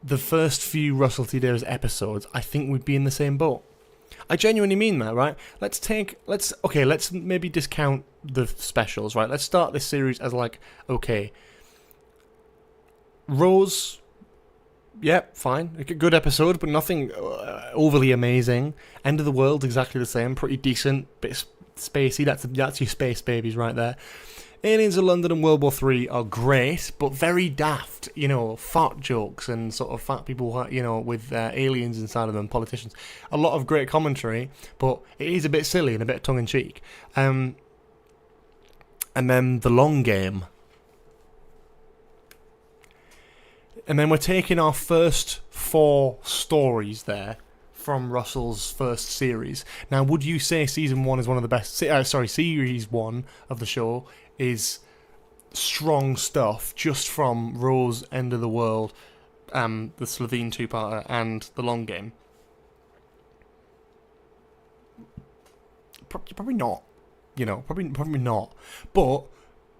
the first few Russell T Davies episodes, I think we'd be in the same boat. I genuinely mean that, right? Let's maybe discount the specials, right? Let's start this series as like, okay, Rose, yep, fine, a good episode, but nothing overly amazing. End of the World, exactly the same, pretty decent, bit spacey. That's your Space Babies right there. Aliens of London and World War III are great, but very daft, you know, fart jokes and sort of fat people, you know, with aliens inside of them, politicians. A lot of great commentary, but it is a bit silly and a bit tongue-in-cheek. And then The Long Game. And then we're taking our first 4 stories there from Russell's first series. Now, would you say Season 1 is one of the best... Series 1 of the show is strong stuff just from Rose, End of the World, the Slovene 2-parter, and The Long Game? Probably not. You know, probably not. But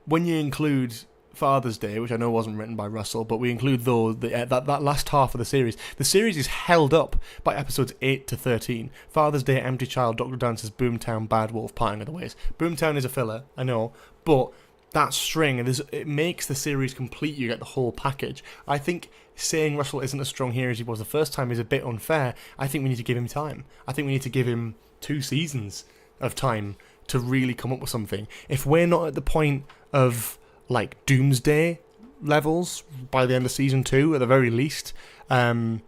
when you include Father's Day, which I know wasn't written by Russell, but we include those that last half of the series is held up by episodes 8 to 13. Father's Day, Empty Child, Dr. Dance's Boomtown, Bad Wolf, Parting of the Ways. Boomtown is a filler, I know, but that string, it makes the series complete. You get the whole package. I think saying Russell isn't as strong here as he was the first time is a bit unfair. I think we need to give him time. I think we need to give him 2 seasons of time to really come up with something. If we're not at the point of like Doomsday levels by the end of Season 2 at the very least, then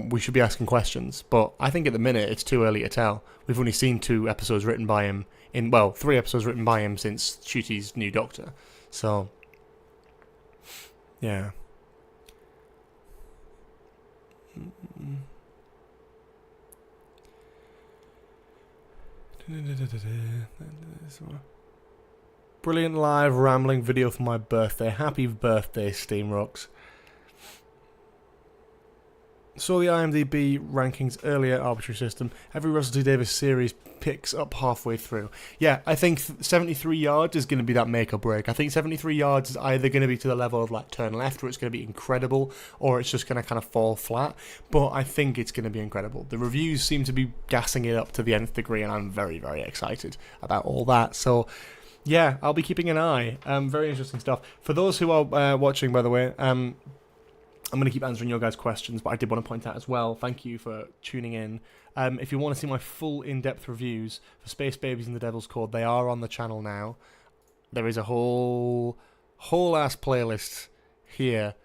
we should be asking questions. But I think at the minute it's too early to tell. We've only seen 2 episodes written by him 3 episodes written by him since Ncuti's New Doctor. So yeah. Brilliant live rambling video for my birthday. Happy birthday, Steam Rocks. So the IMDb rankings earlier, arbitrary system. Every Russell T Davies series picks up halfway through. Yeah, I think 73 yards is going to be that make or break. I think 73 yards is either going to be to the level of like Turn Left, where it's going to be incredible, or it's just going to kind of fall flat. But I think it's going to be incredible. The reviews seem to be gassing it up to the nth degree, and I'm very, very excited about all that. So yeah, I'll be keeping an eye. Very interesting stuff. For those who are watching, by the way, I'm going to keep answering your guys' questions, but I did want to point out as well, thank you for tuning in. If you want to see my full in-depth reviews for Space Babies and the Devil's Code, they are on the channel now. There is a whole ass playlist here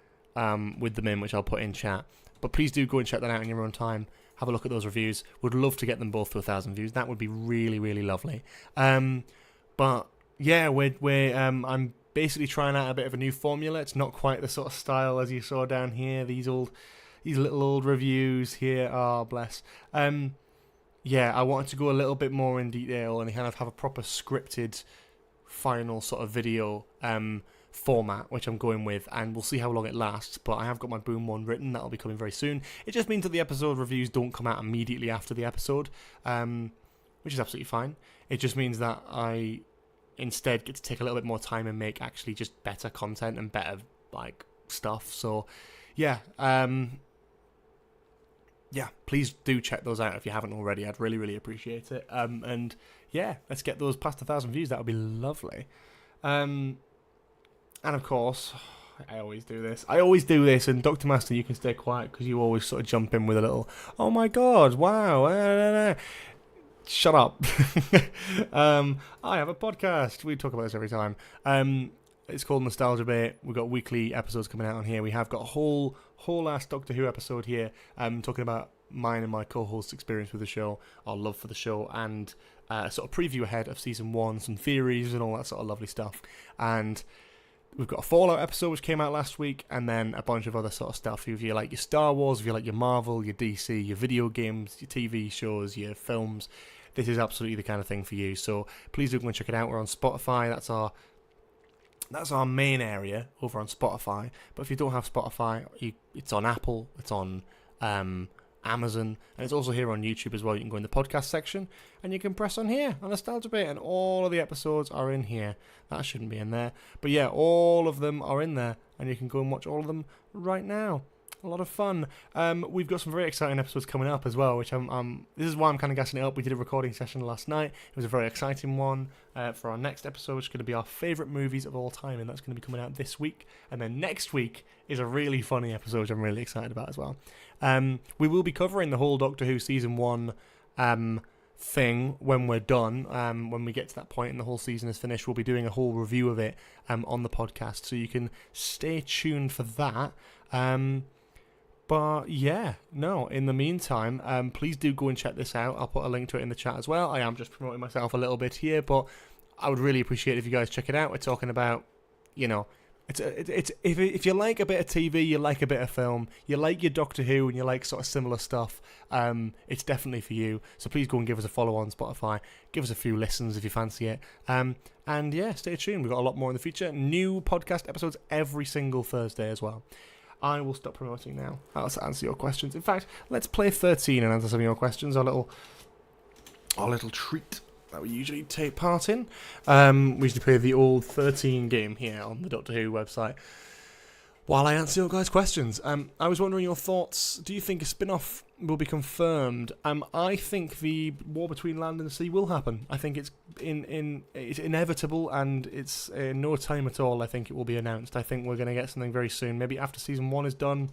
with them in, which I'll put in chat. But please do go and check that out in your own time. Have a look at those reviews. Would love to get them both to 1,000 views. That would be really, really lovely. But yeah, I'm basically trying out a bit of a new formula. It's not quite the sort of style as you saw down here. These little old reviews here. Oh, bless. Yeah, I wanted to go a little bit more in detail and kind of have a proper scripted final sort of video format, which I'm going with, and we'll see how long it lasts. But I have got my Boom one written. That'll be coming very soon. It just means that the episode reviews don't come out immediately after the episode, which is absolutely fine. It just means that I instead get to take a little bit more time and make actually just better content and better like stuff. So yeah, please do check those out if you haven't already. I'd really, really appreciate it. And yeah, let's get those past 1,000 views. That would be lovely. And of course, I always do this. And Dr. Master, you can stay quiet because you always sort of jump in with a little, oh my god, wow. Shut up. I have a podcast. We talk about this every time. It's called Nostalgia Bait. We've got weekly episodes coming out on here. We have got a whole ass Doctor Who episode here, talking about mine and my co-host's experience with the show, our love for the show, and sort of preview ahead of season 1, some theories and all that sort of lovely stuff. And we've got a Fallout episode which came out last week, and then a bunch of other sort of stuff. If you like your Star Wars, if you like your Marvel, your DC, your video games, your TV shows, your films, this is absolutely the kind of thing for you. So please do go and check it out. We're on Spotify. That's our main area over on Spotify. But if you don't have Spotify, it's on Apple, it's on Amazon, and it's also here on YouTube as well. You can go in the podcast section and you can press on here on Nostalgia Bait, and all of the episodes are in here. That shouldn't be in there, but yeah, all of them are in there, and you can go and watch all of them right now. A lot of fun. We've got some very exciting episodes coming up as well, which this is why I'm kind of gassing it up. We did a recording session last night. It was a very exciting one for our next episode, which is going to be our favourite movies of all time, and that's going to be coming out this week. And then next week is a really funny episode, which I'm really excited about as well. We will be covering the whole Doctor Who Season 1 thing when we're done. When we get to that point and the whole season is finished, we'll be doing a whole review of it on the podcast, so you can stay tuned for that. But yeah, no, in the meantime, please do go and check this out. I'll put a link to it in the chat as well. I am just promoting myself a little bit here, but I would really appreciate it if you guys check it out. We're talking about, it's if you like a bit of TV, you like a bit of film, you like your Doctor Who, and you like sort of similar stuff, it's definitely for you. So please go and give us a follow on Spotify. Give us a few listens if you fancy it. And yeah, stay tuned. We've got a lot more in the future. New podcast episodes every single Thursday as well. I will stop promoting now. I'll answer your questions. In fact, let's play 13 and answer some of your questions. Our little treat that we usually take part in. We usually play the old 13 game here on the Doctor Who website while I answer your guys' questions. I was wondering your thoughts. Do you think a spin-off will be confirmed? I think the war between land and sea will happen. I think it's it's inevitable, and it's in no time at all. I think it will be announced. I think we're going to get something very soon. Maybe after season 1 is done,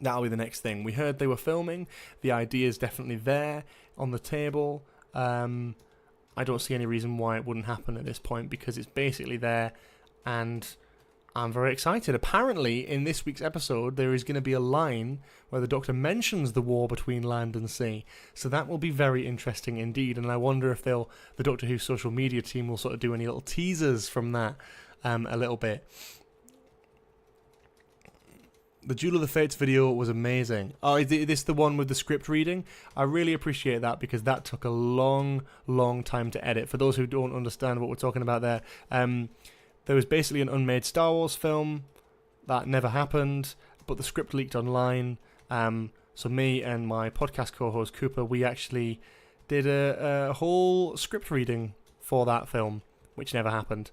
that'll be the next thing. We heard they were filming. The idea is definitely there on the table. I don't see any reason why it wouldn't happen at this point, because it's basically there, and I'm very excited. Apparently, in this week's episode, there is going to be a line where the Doctor mentions the war between land and sea. So that will be very interesting indeed. And I wonder if the Doctor Who social media team will sort of do any little teasers from that a little bit. The Duel of the Fates video was amazing. Oh, is this the one with the script reading? I really appreciate that, because that took a long, long time to edit. For those who don't understand what we're talking about there was basically an unmade Star Wars film that never happened, but the script leaked online. So me and my podcast co-host Cooper, we actually did a whole script reading for that film, which never happened.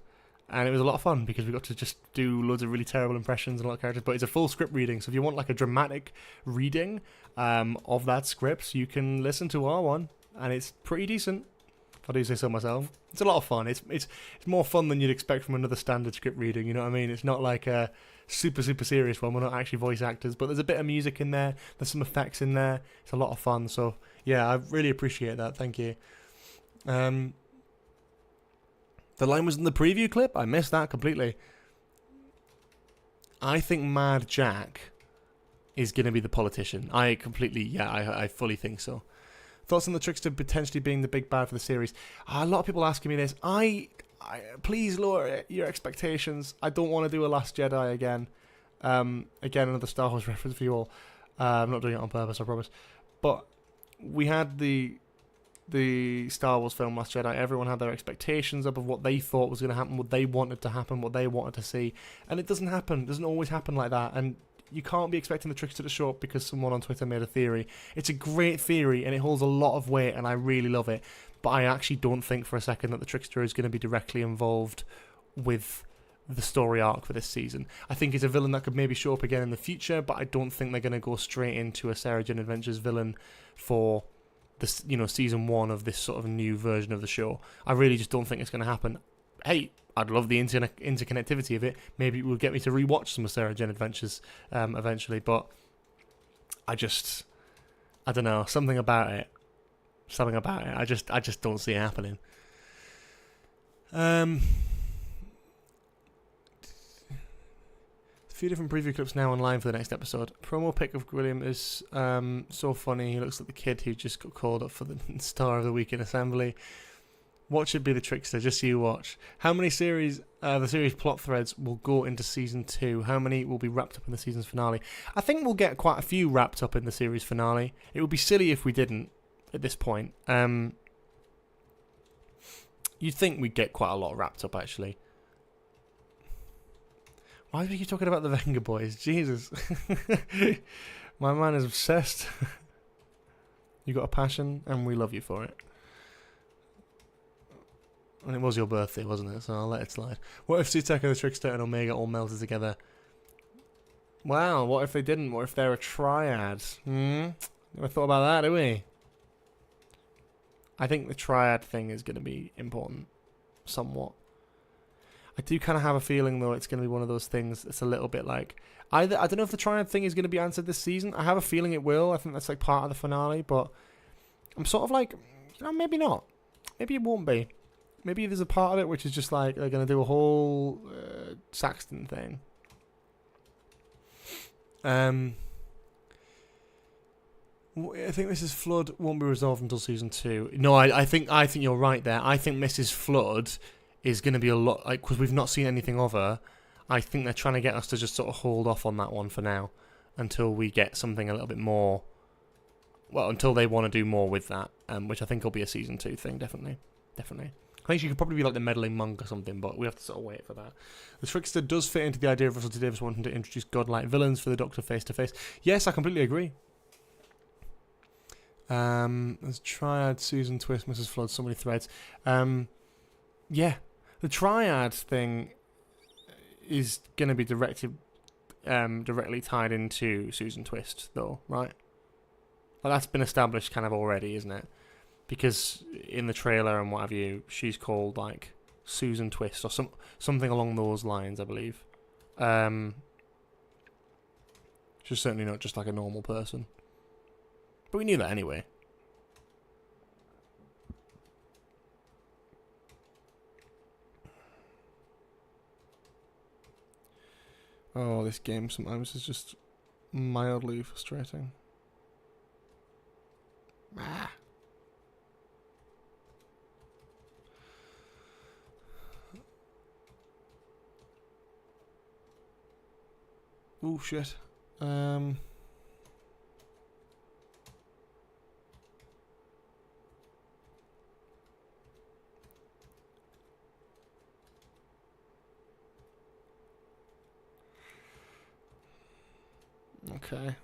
And it was a lot of fun because we got to just do loads of really terrible impressions and a lot of characters. But it's a full script reading, so if you want like a dramatic reading of that script, you can listen to our one, and it's pretty decent, if I do say so myself. It's a lot of fun. It's more fun than you'd expect from another standard script reading, you know what I mean? It's not like a super serious one. We're not actually voice actors, but there's a bit of music in there. There's some effects in there. It's a lot of fun. So yeah, I really appreciate that. Thank you. The line was in the preview clip. I missed that completely. I think Mad Jack is going to be the politician. I fully think so. Thoughts on the Trickster potentially being the big bad for the series? A lot of people asking me this. Please lower your expectations. I don't want to do a Last Jedi again. Again, another Star Wars reference for you all. I'm not doing it on purpose, I promise. But we had the Star Wars film Last Jedi. Everyone had their expectations up of what they thought was going to happen, what they wanted to happen, what they wanted to see, and it doesn't happen. It doesn't always happen like that, and you can't be expecting the Trickster to show up because someone on Twitter made a theory. It's a great theory, and it holds a lot of weight, and I really love it, but I actually don't think for a second that the Trickster is going to be directly involved with the story arc for this season. I think he's a villain that could maybe show up again in the future, but I don't think they're going to go straight into a Sarah Jane Adventures villain for this, season 1 of this sort of new version of the show. I really just don't think it's going to happen. Hey, I'd love the interconnectivity of it. Maybe it will get me to rewatch some of Sarah Jane Adventures eventually, but I don't know, something about it. I just don't see it happening. A few different preview clips now online for the next episode. Promo pic of William is so funny. He looks like the kid who just got called up for the Star of the Week in Assembly. What should be the Trickster? Just so you watch. How many the series plot threads will go into season 2? How many will be wrapped up in the season's finale? I think we'll get quite a few wrapped up in the series finale. It would be silly if we didn't at this point. You'd think we'd get quite a lot wrapped up, actually. Why do we keep talking about the Venga Boys? Jesus. My man is obsessed. You got a passion, and we love you for it. And it was your birthday, wasn't it? So I'll let it slide. What if Sutek and the Trickster and Omega all melted together? Wow, what if they didn't? What if they're a triad? Never thought about that, do we? I think the triad thing is going to be important. Somewhat. I do kind of have a feeling, though, it's going to be one of those things that's a little bit like... I don't know if the triad thing is going to be answered this season. I have a feeling it will. I think that's like part of the finale, but I'm sort of like, maybe not. Maybe it won't be. Maybe there's a part of it which is just like they're going to do a whole Saxton thing. I think Mrs. Flood won't be resolved until season 2. No, I think you're right there. I think Mrs. Flood is going to be a lot, like, because we've not seen anything of her. I think they're trying to get us to just sort of hold off on that one for now until we get something a little bit more. Well, until they want to do more with that, which I think will be a season 2 thing, definitely. I think she could probably be like the meddling monk or something, but we have to sort of wait for that. The Trickster does fit into the idea of Russell T Davies wanting to introduce godlike villains for the Doctor face-to-face. Yes, I completely agree. There's Triad, Susan Twist, Mrs. Flood, so many threads. Yeah, the Triad thing is going to be directly tied into Susan Twist, though, right? Well, that's been established kind of already, isn't it? Because in the trailer and what have you, she's called like Susan Twist or something along those lines, I believe. She's certainly not just like a normal person. But we knew that anyway. Oh, this game sometimes is just mildly frustrating. Ah. Oh shit. Okay.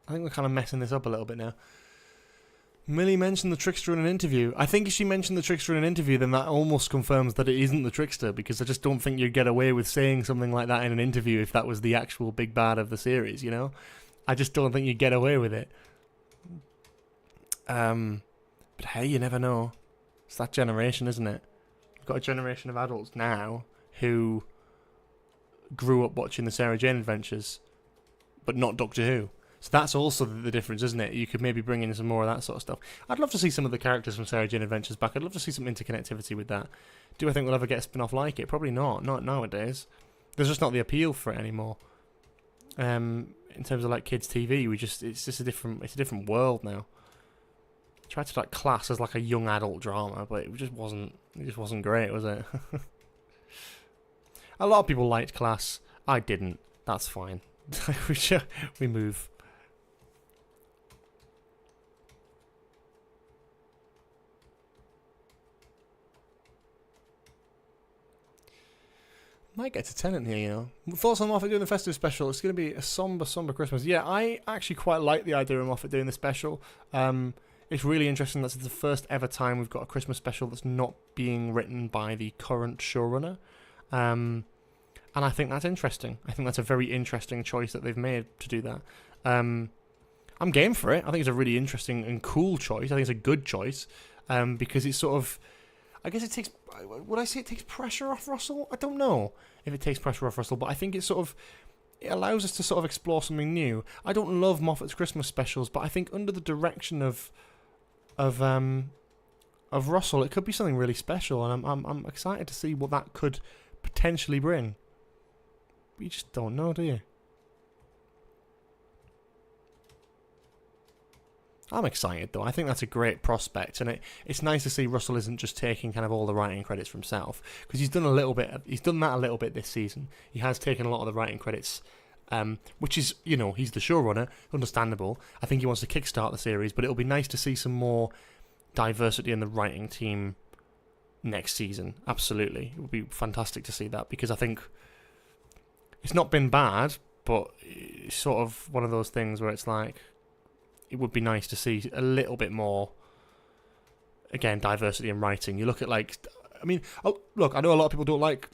I think we're kind of messing this up a little bit now. Millie mentioned the trickster in an interview. I think if she mentioned the trickster in an interview, then that almost confirms that it isn't the trickster, because I just don't think you'd get away with saying something like that in an interview if that was the actual big bad of the series, you know? I just don't think you'd get away with it. But hey, you never know. It's that generation, isn't it? We've got a generation of adults now who grew up watching the Sarah Jane Adventures, but not Doctor Who. So that's also the difference, isn't it? You could maybe bring in some more of that sort of stuff. I'd love to see some of the characters from Sarah Jane Adventures back. I'd love to see some interconnectivity with that. Do I think we'll ever get a spin-off like it? Probably not. Not nowadays. There's just not the appeal for it anymore. In terms of like kids' TV, it's just a different world now. I tried to like class as like a young adult drama, but it just wasn't great, was it? A lot of people liked Class. I didn't. That's fine. we move. Might get to Tenant here, you know. Thoughts on Moffat doing the festive special? It's going to be a somber Christmas. Yeah, I actually quite like the idea of Moffat doing the special. It's really interesting. That's the first ever time we've got a Christmas special that's not being written by the current showrunner. And I think that's interesting. I think that's a very interesting choice that they've made to do that. I'm game for it. I think it's a really interesting and cool choice. I think it's a good choice because it's sort of... I guess it takes... Would I say it takes pressure off Russell? I don't know if it takes pressure off Russell, but I think it sort of... It allows us to sort of explore something new. I don't love Moffat's Christmas specials, but I think under the direction of Russell, it could be something really special, and I'm excited to see what that could potentially bring. But you just don't know, do you? I'm excited though. I think that's a great prospect, and it's nice to see Russell isn't just taking kind of all the writing credits for himself, because he's done that a little bit this season. He has taken a lot of the writing credits, which is, you know, he's the showrunner, understandable. I think he wants to kickstart the series, but it'll be nice to see some more diversity in the writing team next season. Absolutely, it would be fantastic to see that, because I think it's not been bad, but it's sort of one of those things where it's like, it would be nice to see a little bit more, again, diversity in writing. You look at, like, I mean, look, I know a lot of people don't like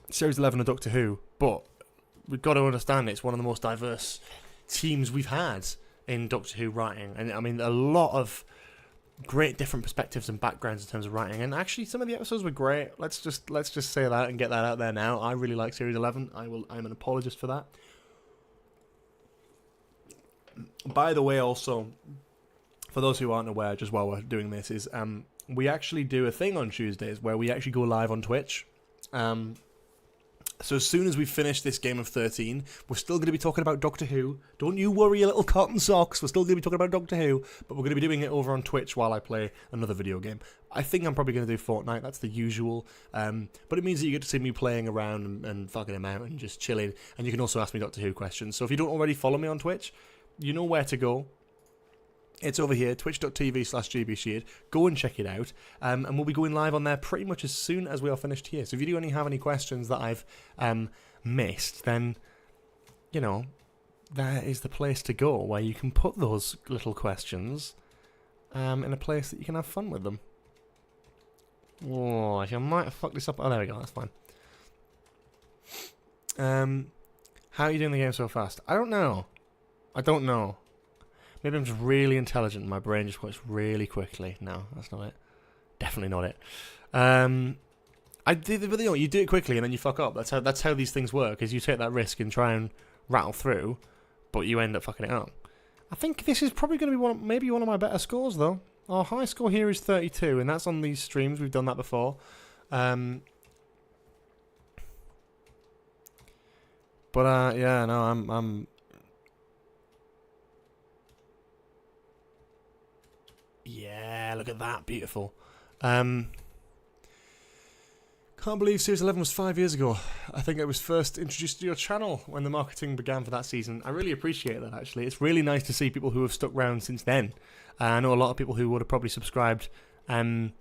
Series 11 of Doctor Who, but we've got to understand it's one of the most diverse teams we've had in Doctor Who writing. And, I mean, a lot of great different perspectives and backgrounds in terms of writing. And actually, some of the episodes were great. Let's just say that and get that out there now. I really like Series 11. I'm an apologist for that. By the way, also, for those who aren't aware, just while we're doing this, is we actually do a thing on Tuesdays where we actually go live on Twitch. So as soon as we finish this game of 13, we're still going to be talking about Doctor Who. Don't you worry, you little cotton socks. We're still going to be talking about Doctor Who, but we're going to be doing it over on Twitch while I play another video game. I think I'm probably going to do Fortnite. That's the usual. But it means that you get to see me playing around and fucking him out and just chilling. And you can also ask me Doctor Who questions. So if you don't already follow me on Twitch, you know where to go. It's over here, twitch.tv/gbsheard. Go and check it out. And we'll be going live on there pretty much as soon as we are finished here. So if you do have any questions that I've missed, then, you know, that is the place to go, where you can put those little questions in a place that you can have fun with them. Oh, I might have fucked this up. Oh, there we go, that's fine. How are you doing the game so fast? I don't know. Maybe I'm just really intelligent and my brain just works really quickly. No, that's not it. Definitely not it. But you know, you do it quickly and then you fuck up. That's how these things work, is you take that risk and try and rattle through, but you end up fucking it up. I think this is probably going to be maybe one of my better scores, though. Our high score here is 32, and that's on these streams. We've done that before. Yeah, no, I'm yeah, look at that, beautiful. Can't believe Series 11 was 5 years ago. I think it was first introduced to your channel when the marketing began for that season. I really appreciate that, actually. It's really nice to see people who have stuck around since then. I know a lot of people who would have probably subscribed on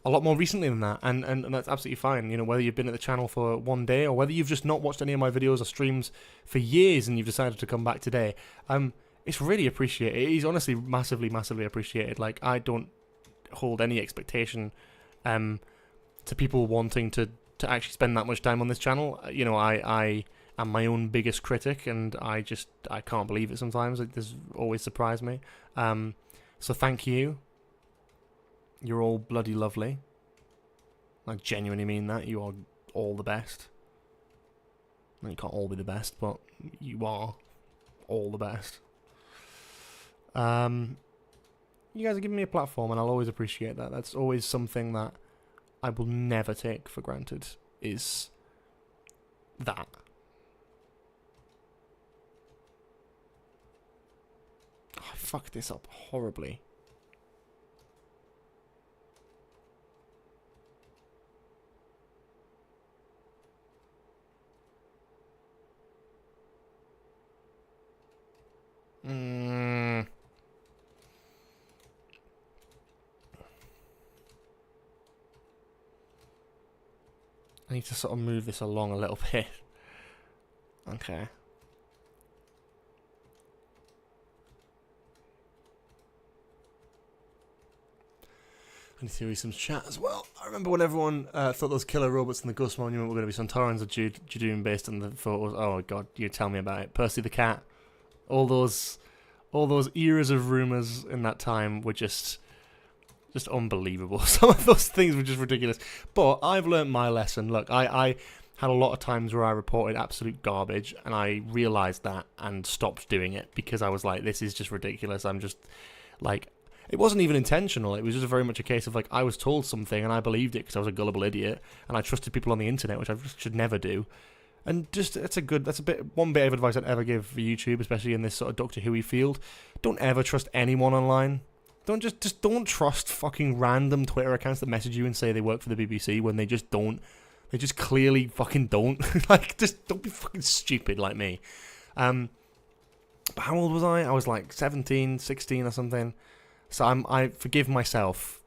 a lot more recently than that, and that's absolutely fine. You know, whether you've been at the channel for one day or whether you've just not watched any of my videos or streams for years and you've decided to come back today, it's really appreciated. It is honestly massively, massively appreciated. Like, I don't hold any expectation to people wanting to actually spend that much time on this channel. You know, I am my own biggest critic, and I can't believe it sometimes. This always surprised me. So thank you. You're all bloody lovely. I genuinely mean that. You are all the best. You can't all be the best, but you are all the best. You guys are giving me a platform, and I'll always appreciate that. That's always something that I will never take for granted, is that. Oh, I fucked this up horribly. I need to sort of move this along a little bit. Okay. I need to read some chat as well. I remember when everyone thought those killer robots in the Ghost Monument were going to be Sontarans or Judoon based on the photos. Oh god, you tell me about it. Percy the Cat. All those eras of rumours in that time were just unbelievable. Some of those things were just ridiculous. But I've learnt my lesson. Look, I had a lot of times where I reported absolute garbage, and I realised that and stopped doing it because I was like, this is just ridiculous. I'm just like, it wasn't even intentional. It was just very much a case of like, I was told something and I believed it because I was a gullible idiot, and I trusted people on the internet, which I should never do. And just, one bit of advice I'd ever give for YouTube, especially in this sort of Doctor Who-y field. Don't ever trust anyone online. Don't just don't trust fucking random Twitter accounts that message you and say they work for the BBC when they just don't. They just clearly fucking don't. Like, just don't be fucking stupid like me. But how old was I? I was like 17, 16 or something. So I forgive myself.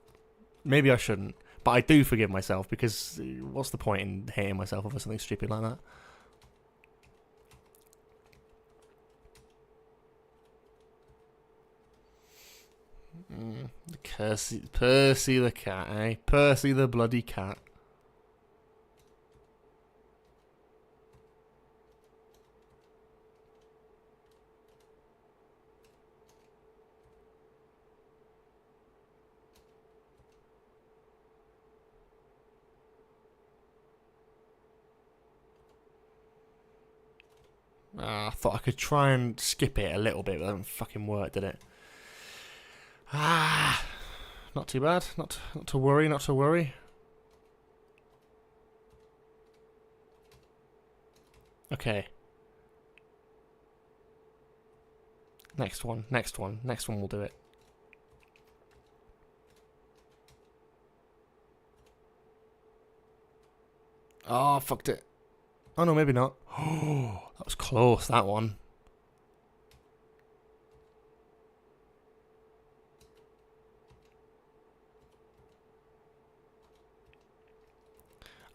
Maybe I shouldn't, but I do forgive myself, because what's the point in hating myself over something stupid like that? Percy the cat, eh? Percy the bloody cat. I thought I could try and skip it a little bit, but that didn't fucking work, did it? Not too bad. Not to worry, not to worry. Okay. Next one will do it. Oh, fucked it. Oh no, maybe not. Oh, that was close, that one.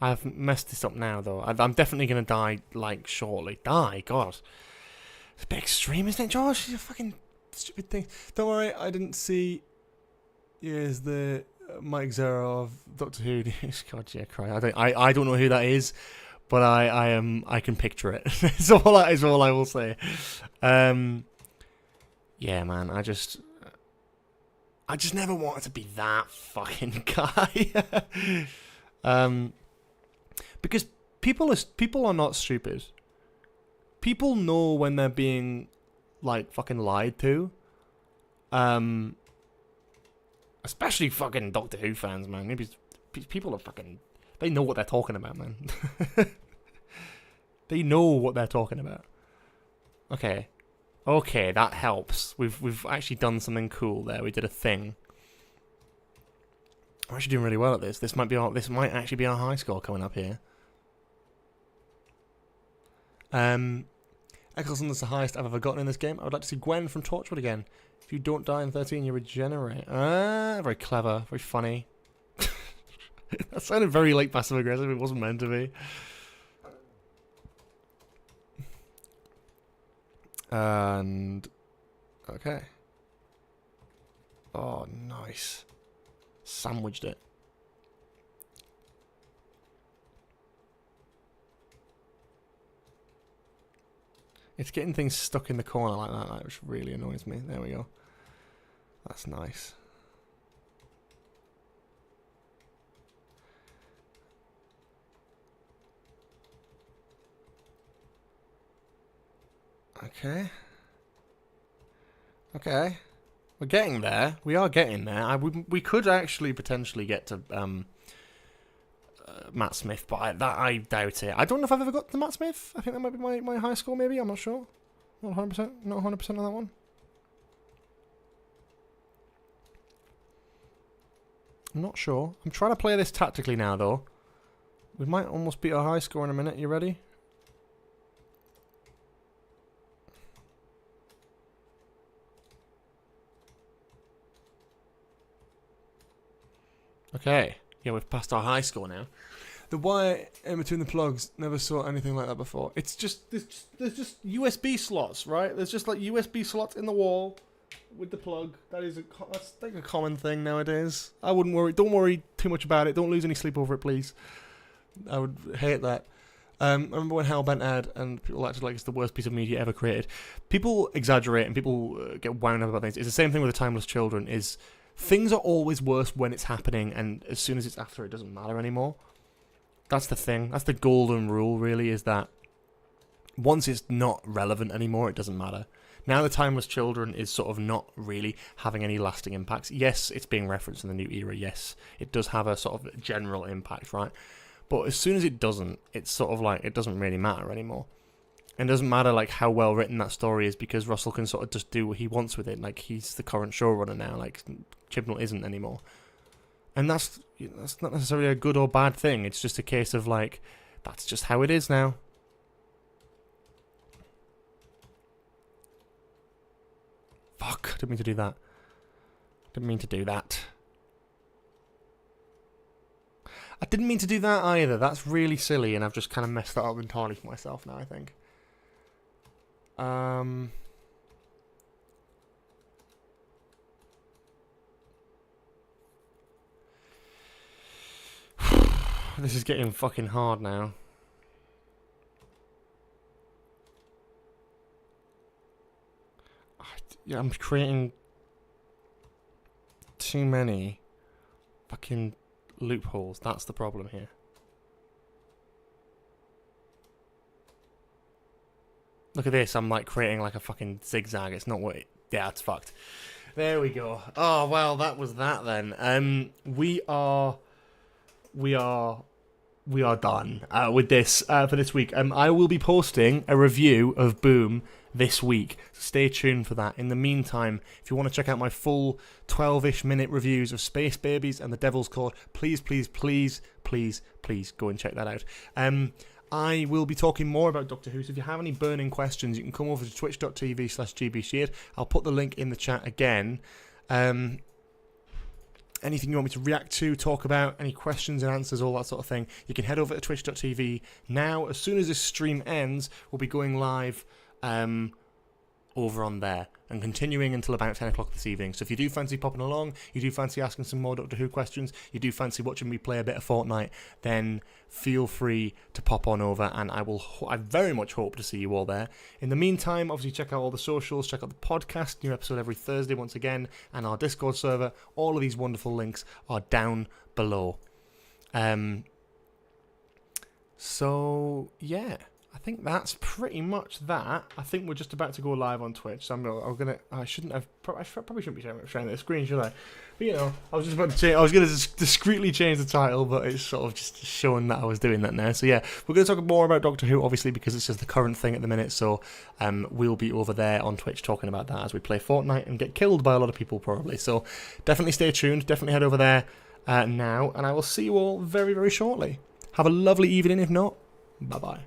I've messed this up now, though. I'm definitely going to die, like, shortly. Die? God. It's a bit extreme, isn't it, George? It's a fucking stupid thing. Don't worry, I didn't see... Here's the Mike Zero of Doctor Who. God, yeah, cry. I don't know who that is, but I can picture it. It's all I will say. Yeah, man, I just never wanted to be that fucking guy. Because people are not stupid. People know when they're being, like, fucking lied to. Especially fucking Doctor Who fans, man. Maybe people are fucking... They know what they're talking about, man. They know what they're talking about. Okay. Okay, that helps. We've actually done something cool there. We did a thing. We're actually doing really well at this. This might actually be our high score coming up here. Eccleston is the highest I've ever gotten in this game. I would like to see Gwen from Torchwood again. If you don't die in 13, you regenerate. Very clever. Very funny. That sounded very like passive aggressive. It wasn't meant to be. And okay. Oh, nice. Sandwiched it. It's getting things stuck in the corner like that, which really annoys me. There we go. That's nice. Okay. Okay. We're getting there. We are getting there. We could actually potentially get to Matt Smith, but I doubt it. I don't know if I've ever got to Matt Smith. I think that might be my high score, maybe. I'm not sure. Not 100%. Not 100% on that one. I'm not sure. I'm trying to play this tactically now, though. We might almost beat our high score in a minute. You ready? Okay. Yeah, we've passed our high score now. The wire in between the plugs, never saw anything like that before. It's just there's just USB slots, right? There's just like USB slots in the wall with the plug. That's like a common thing nowadays. I wouldn't worry. Don't worry too much about it. Don't lose any sleep over it, please. I would hate that. I remember when Hellbent aired and people acted like it's the worst piece of media ever created. People exaggerate and people get wound up about things. It's the same thing with the Timeless Children. Things are always worse when it's happening, and as soon as it's after, it doesn't matter anymore. That's the thing. That's the golden rule, really, is that once it's not relevant anymore, it doesn't matter. Now the Timeless Children is sort of not really having any lasting impacts. Yes, it's being referenced in the new era. Yes, it does have a sort of general impact, right? But as soon as it doesn't, it's sort of like, it doesn't really matter anymore. And it doesn't matter like how well written that story is, because Russell can sort of just do what he wants with it. Like, he's the current showrunner now. Like, Chibnall isn't anymore. And that's not necessarily a good or bad thing. It's just a case of like, that's just how it is now. Fuck, didn't mean to do that. Didn't mean to do that. I didn't mean to do that either. That's really silly, and I've just kind of messed that up entirely for myself now, I think. This is getting fucking hard now. Yeah, I'm creating too many fucking loopholes. That's the problem here. Look at this. I'm like creating like a fucking zigzag. It's not what it... Yeah, it's fucked. There we go. Oh, well, that was that then. We are done with this for this week. I will be posting a review of Boom this week. Stay tuned for that. In the meantime, if you want to check out my full 12-ish minute reviews of Space Babies and The Devil's Court, please go and check that out. I will be talking more about Doctor Who, so if you have any burning questions, you can come over to twitch.tv/gbsheard. I'll put the link in the chat again. Anything you want me to react to, talk about, any questions and answers, all that sort of thing, you can head over to twitch.tv now. As soon as this stream ends, we'll be going live over on there and continuing until about 10 o'clock this evening. So if you do fancy popping along, you do fancy asking some more Doctor Who questions, you do fancy watching me play a bit of Fortnite, then feel free to pop on over, and I very much hope to see you all there. In the meantime, obviously check out all the socials, check out the podcast, new episode every Thursday once again, and our Discord server. All of these wonderful links are down below. So yeah, I think that's pretty much that. I think we're just about to go live on Twitch, so I probably shouldn't be sharing the screen, should I? But you know, I was going to discreetly change the title, but it's sort of just showing that I was doing that now. So yeah, we're going to talk more about Doctor Who, obviously, because it's just the current thing at the minute. So we'll be over there on Twitch talking about that as we play Fortnite and get killed by a lot of people probably. So definitely stay tuned. Definitely head over there now, and I will see you all very, very shortly. Have a lovely evening. If not, bye bye.